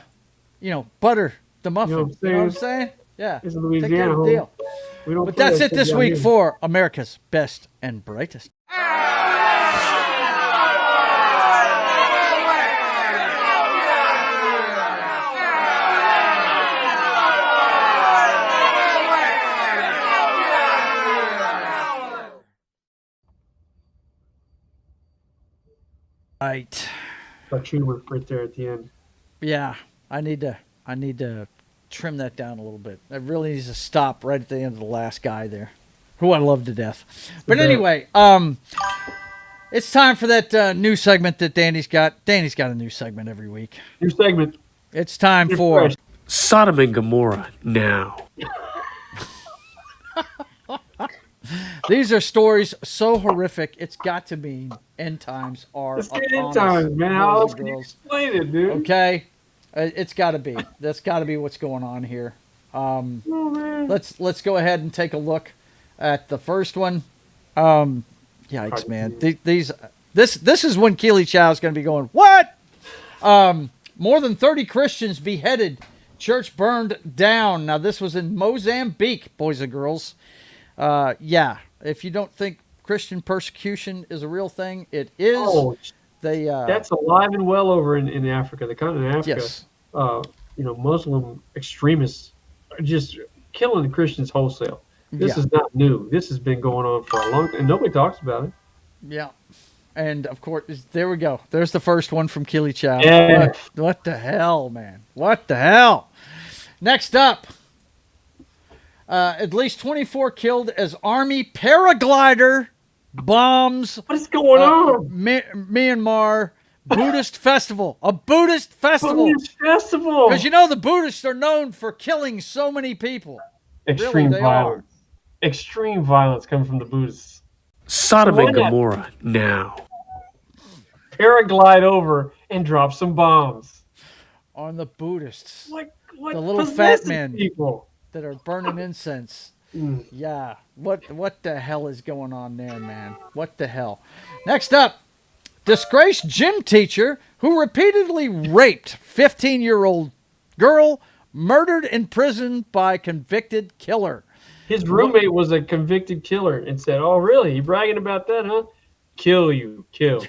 butter the muffin. You know what I'm You know what I'm saying? saying? Yeah. This is Take care Louisiana, of the home. deal. We don't But play that's that it shit this down week here. for America's Best and Brightest. Right. Got humor right there at the end. Yeah, I need to trim that down a little bit. That really needs to stop right at the end of the last guy there, who I love to death. But anyway, it's time for that new segment that Danny's got. Danny's got a new segment every week. New segment. It's time for Sodom and Gomorrah now. These are stories so horrific, it's got to mean end times are Let's get upon end times, us, man. How boys else and can you girls. explain it, dude? Okay, it's got to be. That's got to be what's going on here. Let's go ahead and take a look at the first one. Yikes, man! This is when Keely Chow is going to be going. What? More than 30 Christians beheaded. Church burned down. Now this was in Mozambique, boys and girls. Yeah, if you don't think Christian persecution is a real thing, it is. Oh, that's alive and well over in Africa, the continent of Africa. Yes. Muslim extremists are just killing the Christians wholesale. This is not new. This has been going on for a long time, and nobody talks about it. Yeah. And, of course, there we go. There's the first one from Keely Chow. Yeah. What the hell, man? What the hell? Next up, at least 24 killed as Army paraglider bombs. What is going on? Myanmar Buddhist festival. A Buddhist festival. Buddhist festival. Because, the Buddhists are known for killing so many people. Extreme violence. Extreme violence coming from the Buddhists. Sodom and Gomorrah now. Paraglide over and drop some bombs on the Buddhists. What the little fat men people that are burning incense. Yeah. What the hell is going on there, man? What the hell? Next up, disgraced gym teacher who repeatedly raped 15-year-old girl murdered in prison by convicted killer. His roommate was a convicted killer and said, "Oh, really? You bragging about that, huh? Kill you. Kill.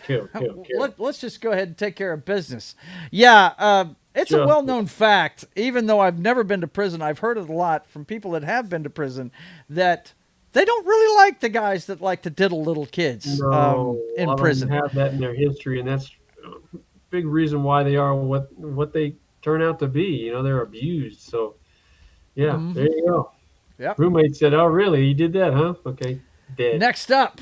Let's just go ahead and take care of business." Yeah, it's a well-known fact, even though I've never been to prison. I've heard it a lot from people that have been to prison that they don't really like the guys that like to diddle little kids in prison. They have that in their history, and that's a big reason why they are what they turn out to be. They're abused. So, yeah, there you go. Yep. Roommate said, "Oh, really? You did that, huh? Okay, dead." Next up,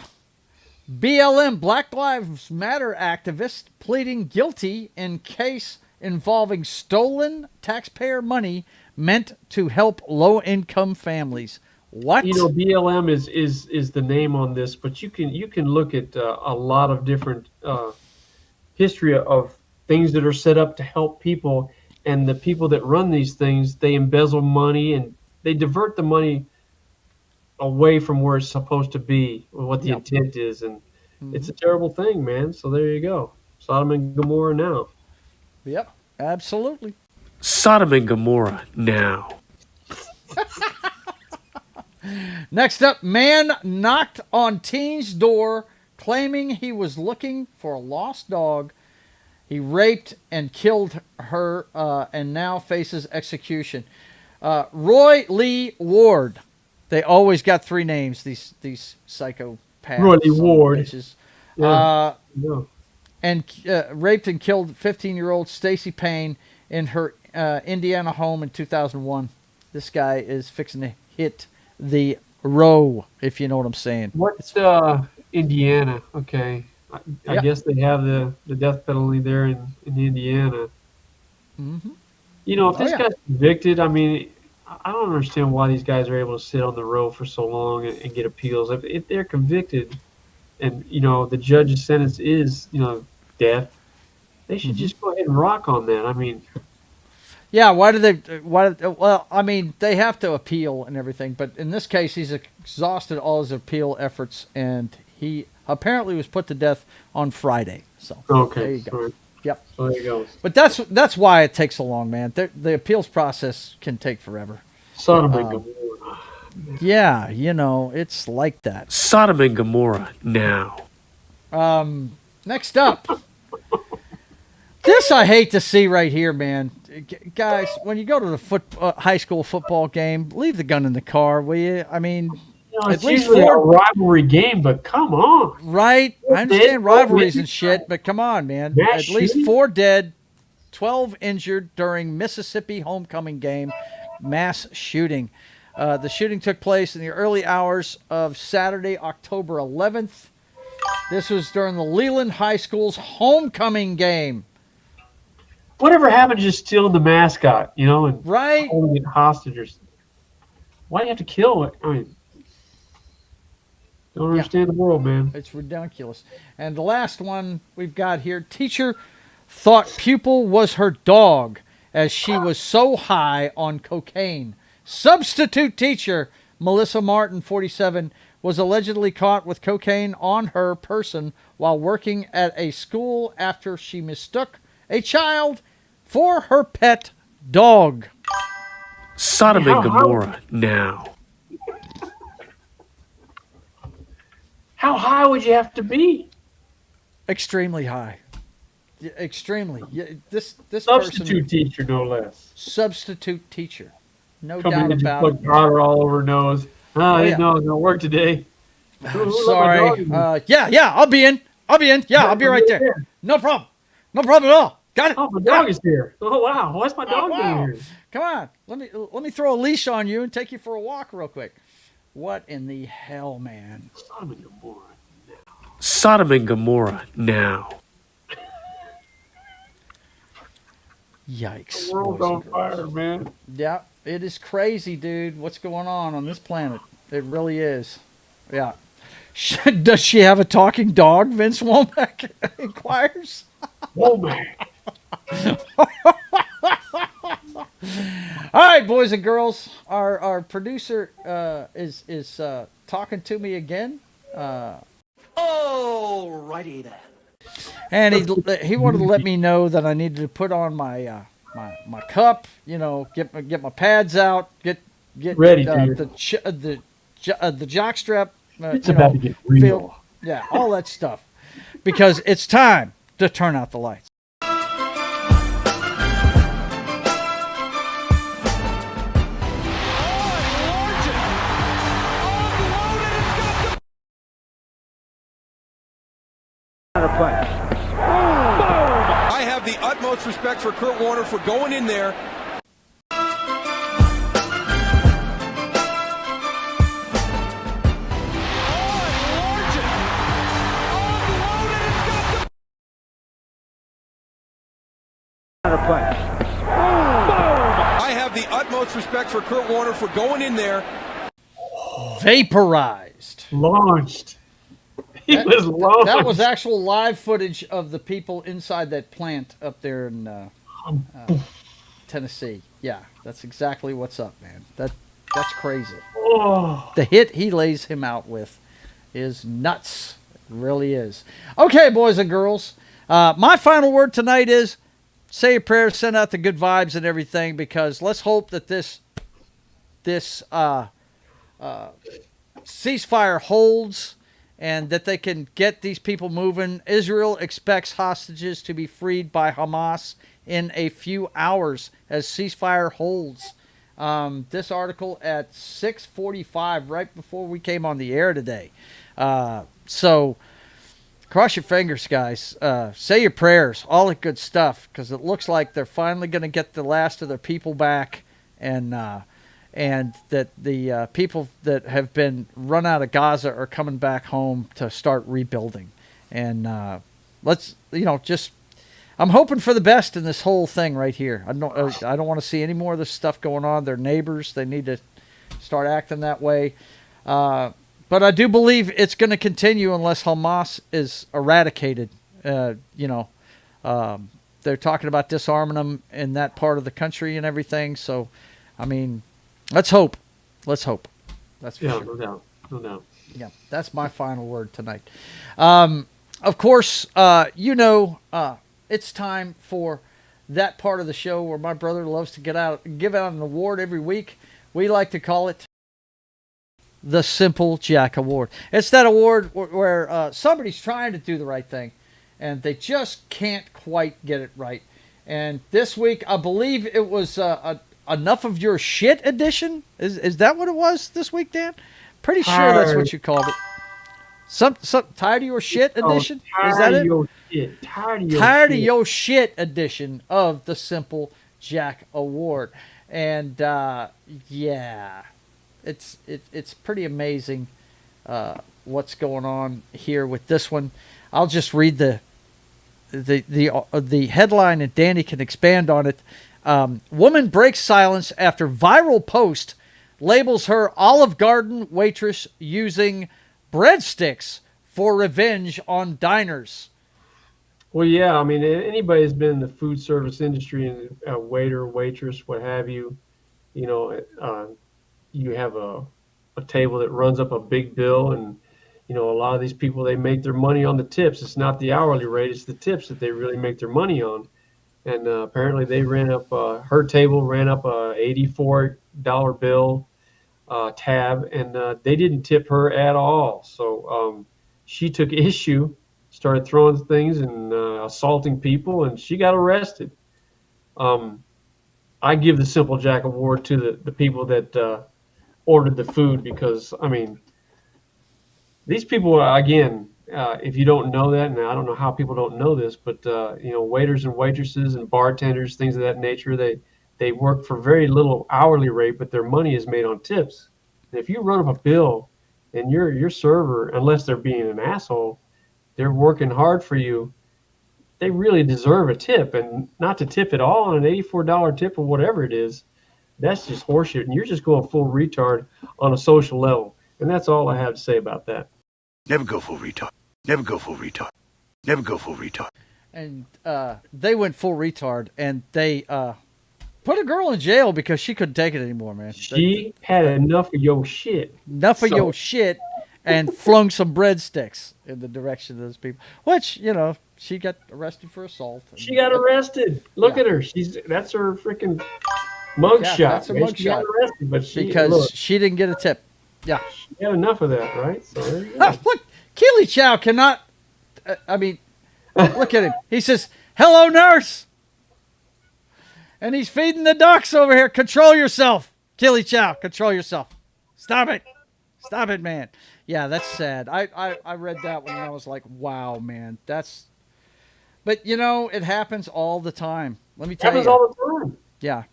BLM, Black Lives Matter activist, pleading guilty in case involving stolen taxpayer money meant to help low-income families. What? BLM is the name on this, but you can look at a lot of different history of things that are set up to help people, and the people that run these things, they embezzle money and they divert the money away from where it's supposed to be, what the intent is, and it's a terrible thing, man. So there you go. Sodom and Gomorrah now. Yep, absolutely. Sodom and Gomorrah now. Next up, man knocked on teen's door claiming he was looking for a lost dog. He raped and killed her and now faces execution. Roy Lee Ward. They always got three names, these psychopaths. Roy Lee Ward. Bitches. And raped and killed 15-year-old Stacy Payne in her Indiana home in 2001. This guy is fixing to hit the row, if you know what I'm saying. What's Indiana? Okay. I guess they have the death penalty there in Indiana. Mm-hmm. If this guy's convicted, I mean, I don't understand why these guys are able to sit on the row for so long and get appeals. If they're convicted and, the judge's sentence is, death, they should just go ahead and rock on that. I mean... Yeah, well, I mean, they have to appeal and everything, but in this case, he's exhausted all his appeal efforts, and he apparently was put to death on Friday. So, there you go. Right. Yep. So there you go. But that's why it takes so long, man. The appeals process can take forever. Sodom and Gomorrah. Yeah, it's like that. Sodom and Gomorrah now. Next up. This I hate to see right here, man. Guys, when you go to the high school football game, leave the gun in the car, will you? I mean, at least for a rivalry game, but come on. Right? I understand rivalries and shit, but come on, man. At least 4 dead, 12 injured during Mississippi homecoming game. mass shooting. The shooting took place in the early hours of Saturday, October 11th. This was during the Leland High School's homecoming game. Whatever happened to just stealing the mascot, you know, and right? holding it hostage? Why do you have to kill it? I mean, don't understand the world, man. It's ridiculous. And the last one we've got here, teacher thought pupil was her dog as she was so high on cocaine. Substitute teacher Melissa Martin, 47, was allegedly caught with cocaine on her person while working at a school after she mistook a child for her pet dog. Sodom and Gomorrah now. How high would you have to be? Extremely high. Extremely. This substitute person, teacher, no less. Substitute teacher. No Come doubt in, about it. Put powder all over her nose. I didn't know it was going to work today. Sorry. Yeah, I'll be in. Yeah, I'll be right there. No problem. No problem at all. Got it. Oh, my dog is here. Oh, wow. Why's my dog doing here? Come on. Let me throw a leash on you and take you for a walk real quick. What in the hell, man? Sodom and Gomorrah now. Sodom and Gomorrah now. Yikes. The world's on fire, man. Yeah, it is crazy, dude. What's going on this planet? It really is. Yeah. Does she have a talking dog? Vince Womack inquires. Womack. All right, boys and girls. Our producer is talking to me again. Alrighty then. And he wanted to let me know that I needed to put on my my cup. You know, get my pads out. Get ready, the jock strap. It's about to get real. Yeah, all that stuff. Because it's time to turn out the lights. I have the utmost respect for Kurt Warner for going in there. I have the utmost respect for Kurt Warner for going in there. Vaporized. Launched. He was launched. That was actual live footage of the people inside that plant up there in Tennessee. Yeah, that's exactly what's up, man. That's crazy. Oh. The hit he lays him out with is nuts. It really is. Okay, boys and girls. My final word tonight is say a prayer, send out the good vibes and everything, because let's hope that this ceasefire holds and that they can get these people moving. Israel expects hostages to be freed by Hamas in a few hours as ceasefire holds. This article at 6:45, right before we came on the air today. So cross your fingers, guys. Say your prayers, all that good stuff, because it looks like they're finally going to get the last of their people back, and that the people that have been run out of Gaza are coming back home to start rebuilding. And let's, just I'm hoping for the best in this whole thing right here. I don't want to see any more of this stuff going on. They're neighbors. They need to start acting that way. But I do believe it's going to continue unless Hamas is eradicated. They're talking about disarming them in that part of the country and everything. So, I mean, let's hope. Let's hope. That's for sure. No doubt. No doubt. Yeah, that's my final word tonight. Of course, it's time for that part of the show where my brother loves to give out an award every week. We like to call it the Simple Jack Award. It's that award where somebody's trying to do the right thing, and they just can't quite get it right. And this week, I believe it was Enough of Your Shit edition. Is that what it was this week, Dan? Pretty sure that's what you called it. Some Tired of Your Shit edition? Is that it? Tired of Your Shit edition of the Simple Jack Award. And yeah, it's pretty amazing what's going on here with this one. I'll just read the headline, and Danny can expand on it. Woman breaks silence after viral post labels her Olive Garden waitress using breadsticks for revenge on diners. Well, yeah, I mean, anybody who's been in the food service industry and a waiter, waitress, what have you, you know, you have a table that runs up a big bill, and you know, a lot of these people, they make their money on the tips. It's not the hourly rate; it's the tips that they really make their money on. And apparently, they ran up her table ran up a $84 bill tab, and they didn't tip her at all. So she took issue, started throwing things and assaulting people, and she got arrested. I give the Simple Jack Award to the people that ordered the food, because, I mean, these people, again, if you don't know that, and I don't know how people don't know this, but, you know, waiters and waitresses and bartenders, things of that nature, they work for very little hourly rate, but their money is made on tips. And if you run up a bill and your server, unless they're being an asshole, they're working hard for you, they really deserve a tip. And not to tip at all on an $84 tip or whatever it is, that's just horseshit. And you're just going full retard on a social level. And that's all I have to say about that. Never go full retard. Never go full retard. Never go full retard. And they went full retard, and they put a girl in jail because she couldn't take it anymore, man. She had enough of your shit. Enough of your shit, and flung some breadsticks in the direction of those people. Which, you know, she got arrested for assault. She got arrested. Look at her. That's her freaking mugshot. That's her mugshot. She got arrested, but because she didn't get a tip. Yeah. She had enough of that, right? So there you go. Look, Keely Chow cannot. I mean, look at him. He says, "Hello, nurse," and he's feeding the ducks over here. Control yourself, Keely Chow. Control yourself. Stop it. Stop it, man. Yeah, that's sad. I read that one and I was like, wow, man. But, you know, it happens all the time. Let me tell you. It happens all the time. Yeah.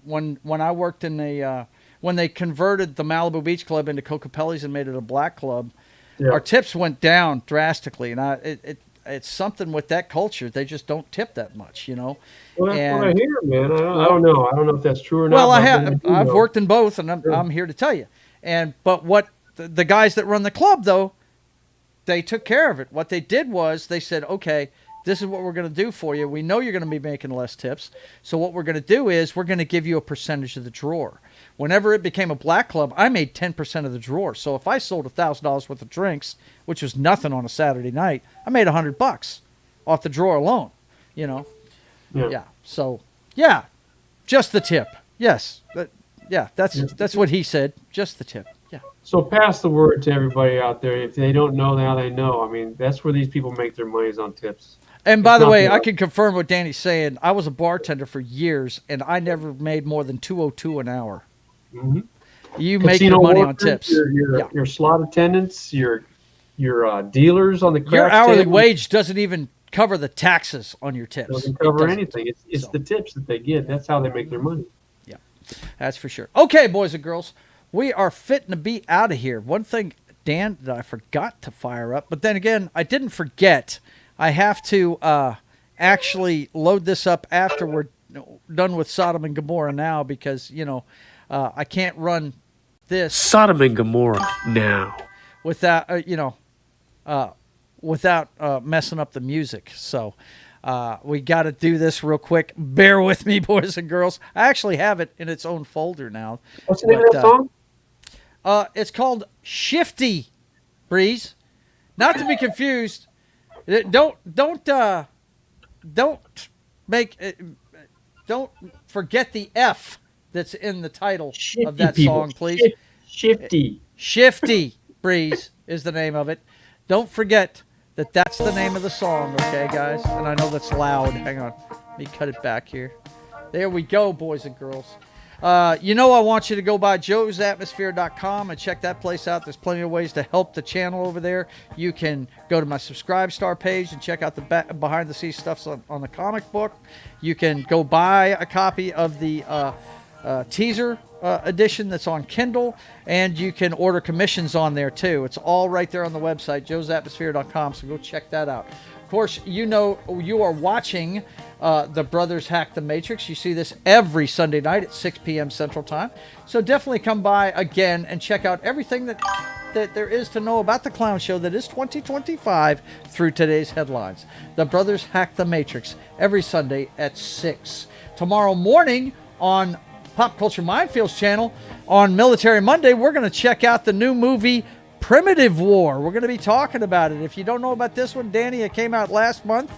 When I worked in when they converted the Malibu Beach Club into Cocapelli's and made it a black club, our tips went down drastically. And it's something with that culture. They just don't tip that much, you know. Well, that's what I hear, man. I don't know. I don't know if that's true or not. Well, I've worked in both, and I'm here to tell you. But what the guys that run the club, though, they took care of it. What they did was they said, okay, this is what we're going to do for you. We know you're going to be making less tips. So what we're going to do is we're going to give you a percentage of the drawer. Whenever it became a black club, I made 10% of the drawer. So if I sold $1,000 worth of drinks, which was nothing on a Saturday night, I made $100 off the drawer alone, you know? Yeah. So, yeah, just the tip. Yes. That's what he said. Just the tip. Yeah. So pass the word to everybody out there. If they don't know, now they know. I mean, that's where these people make their money, is on tips. And by the way, I can confirm what Danny's saying. I was a bartender for years, and I never made more than $2.02 an hour. Mm-hmm. You make your money on tips. Your slot attendants, your dealers on the craft your hourly table. wage doesn't even cover the taxes on your tips. Doesn't cover anything. It's the tips that they get. That's how they make their money. Yeah, that's for sure. Okay, boys and girls, we are fitting to be out of here. One thing, Dan, that I forgot to fire up, but then again, I didn't forget. I have to actually load this up after we're done with Sodom and Gomorrah now, because, you know, I can't run this Sodom and Gomorrah now without without messing up the music. So we got to do this real quick. Bear with me, boys and girls. I actually have it in its own folder now. What's the name of that song? It's called Shifty, Breeze. Not to be confused. Don't forget the F that's in the title of that song, please. Shifty Breeze is the name of it. Don't forget that that's the name of the song, okay, guys? And I know that's loud. Hang on. Let me cut it back here. There we go, boys and girls. I want you to go by JoesAtmosfere.com and check that place out. There's plenty of ways to help the channel over there. You can go to my Subscribe Star page and check out the behind-the-scenes stuff on the comic book. You can go buy a copy of the teaser edition that's on Kindle, and you can order commissions on there too. It's all right there on the website, JoesAtmosfere.com, so go check that out. Of course, you are watching The Brothers Hack the Matrix. You see this every Sunday night at 6 p.m. Central Time. So definitely come by again and check out everything that there is to know about the clown show that is 2025 through today's headlines. The Brothers Hack the Matrix every Sunday at 6. Tomorrow morning on Pop Culture Minefield's channel on Military Monday, we're going to check out the new movie Primitive War. We're going to be talking about it. If you don't know about this one, Danny, it came out last month.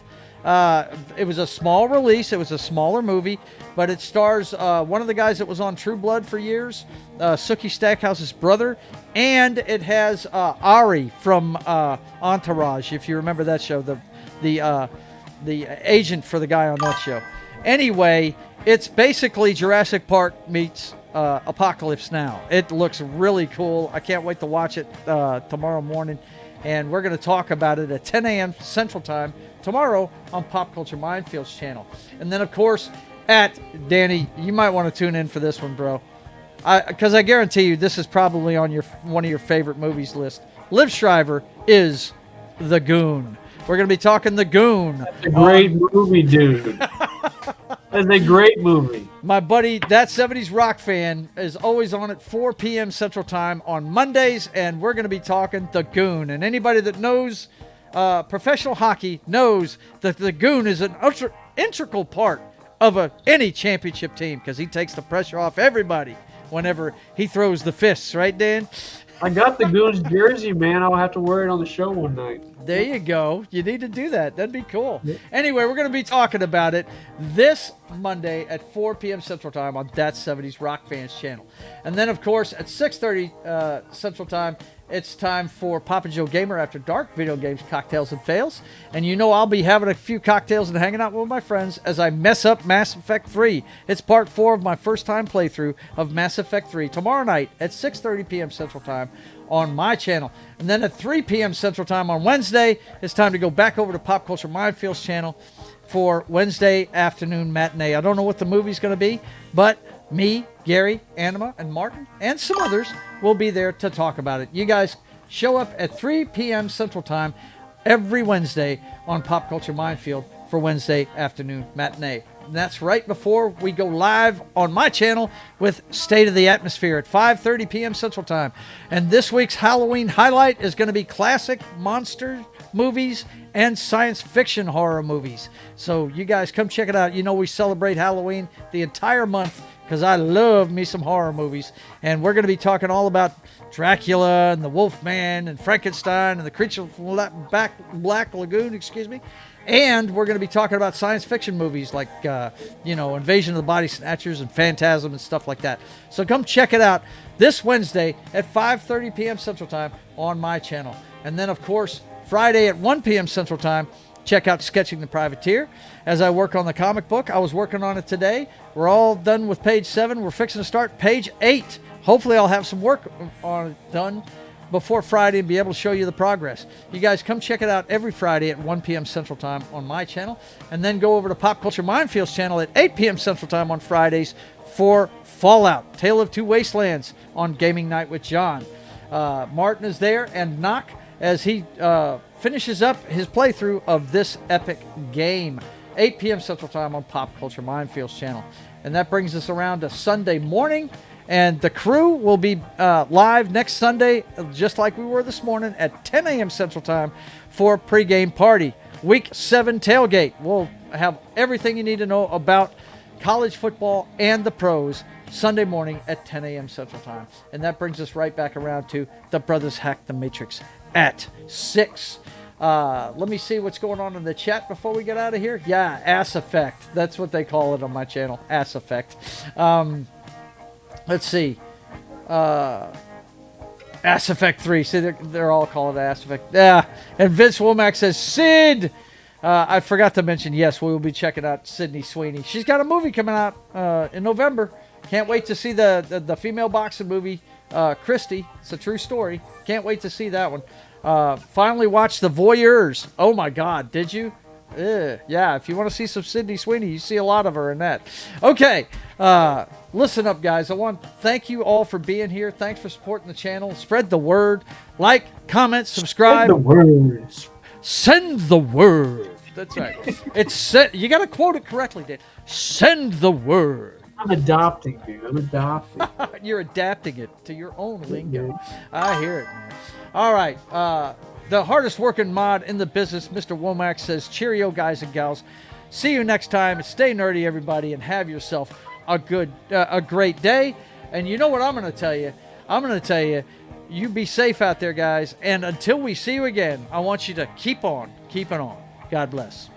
It was a small release. It was a smaller movie, but it stars one of the guys that was on True Blood for years, Sookie Stackhouse's brother, and it has Ari from Entourage, if you remember that show, the agent for the guy on that show. Anyway, it's basically Jurassic Park meets Apocalypse Now. It looks really cool. I can't wait to watch it tomorrow morning, and we're going to talk about it at 10 a.m. Central Time tomorrow on Pop Culture Minefield's channel. And then, of course, Danny, you might want to tune in for this one, bro, because I guarantee you this is probably on one of your favorite movies list. Liv Shriver is The Goon. We're going to be talking The Goon. That's a great movie, dude. That's a great movie. My buddy, That 70s Rock Fan, is always on at 4 p.m. Central Time on Mondays, and we're going to be talking The Goon. And anybody that knows professional hockey knows that The Goon is an integral part of any championship team, because he takes the pressure off everybody whenever he throws the fists. Right, Dan? I got the Goons jersey, man. I'll have to wear it on the show one night. There you go. You need to do that. That'd be cool. Yeah. Anyway, we're going to be talking about it this Monday at 4 p.m. Central Time on That 70s Rock Fans channel. And then, of course, at 6:30 Central Time, it's time for Papa Joe Gamer After Dark, video games, cocktails, and fails. And I'll be having a few cocktails and hanging out with my friends as I mess up Mass Effect 3. It's part 4 of my first-time playthrough of Mass Effect 3 tomorrow night at 6:30 p.m. Central Time on my channel. And then at 3 p.m. Central Time on Wednesday, it's time to go back over to Pop Culture Minefield's channel for Wednesday afternoon matinee. I don't know what the movie's going to be, but me, Gary, Anima, and Martin, and some others will be there to talk about it. You guys show up at 3 p.m. Central Time every Wednesday on Pop Culture Minefield for Wednesday afternoon matinee. And that's right before we go live on my channel with State of the Atmosphere at 5:30 p.m. Central Time. And this week's Halloween highlight is going to be classic monster movies and science fiction horror movies. So you guys come check it out. We celebrate Halloween the entire month because I love me some horror movies. And we're going to be talking all about Dracula and the Wolfman and Frankenstein and the Creature from Black Lagoon, And we're going to be talking about science fiction movies like, Invasion of the Body Snatchers and Phantasm and stuff like that. So come check it out this Wednesday at 5:30 p.m. Central Time on my channel. And then, of course, Friday at 1 p.m. Central Time, check out Sketching the Privateer as I work on the comic book. I was working on it today. We're all done with page 7. We're fixing to start page 8. Hopefully I'll have some work on it done before Friday and be able to show you the progress. You guys come check it out every Friday at 1 p.m. Central Time on my channel, and then go over to Pop Culture Minefield's channel at 8 p.m. Central Time on Fridays for Fallout, Tale of Two Wastelands on Gaming Night with John. Martin is there, and Knock as he finishes up his playthrough of this epic game. 8 p.m. Central Time on Pop Culture Minefield's channel. And that brings us around to Sunday morning. And the crew will be live next Sunday, just like we were this morning, at 10 a.m. Central Time for pregame party. Week 7 tailgate. We'll have everything you need to know about college football and the pros Sunday morning at 10 a.m. Central Time. And that brings us right back around to The Brothers Hack the Matrix at 6. Let me see what's going on in the chat before we get out of here. Yeah, Ass Effect. That's what they call it on my channel, Ass Effect. Let's see. Ass Effect 3. See, they're all calling it Ass Effect. Yeah. And Vince Womack says, Sid! I forgot to mention, yes, we will be checking out Sydney Sweeney. She's got a movie coming out in November Can't wait to see the female boxing movie, Christy. It's a true story. Can't wait to see that one. Finally watched The Voyeurs. Oh my God, did you? Yeah, if you want to see some Sydney Sweeney, you see a lot of her in that. Okay, listen up, guys. I want to thank you all for being here. Thanks for supporting the channel. Spread the word. Like, comment, subscribe. Spread the word. Send the word. That's right. You got to quote it correctly, Dan. Send the word. I'm adopting, dude. I'm adopting. You're adapting it to your own lingo. I hear it, man. All right. The hardest working mod in the business, Mr. Womack, says, cheerio, guys and gals. See you next time. Stay nerdy, everybody, and have yourself a great day. And you know what I'm going to tell you? I'm going to tell you, you be safe out there, guys. And until we see you again, I want you to keep on keeping on. God bless.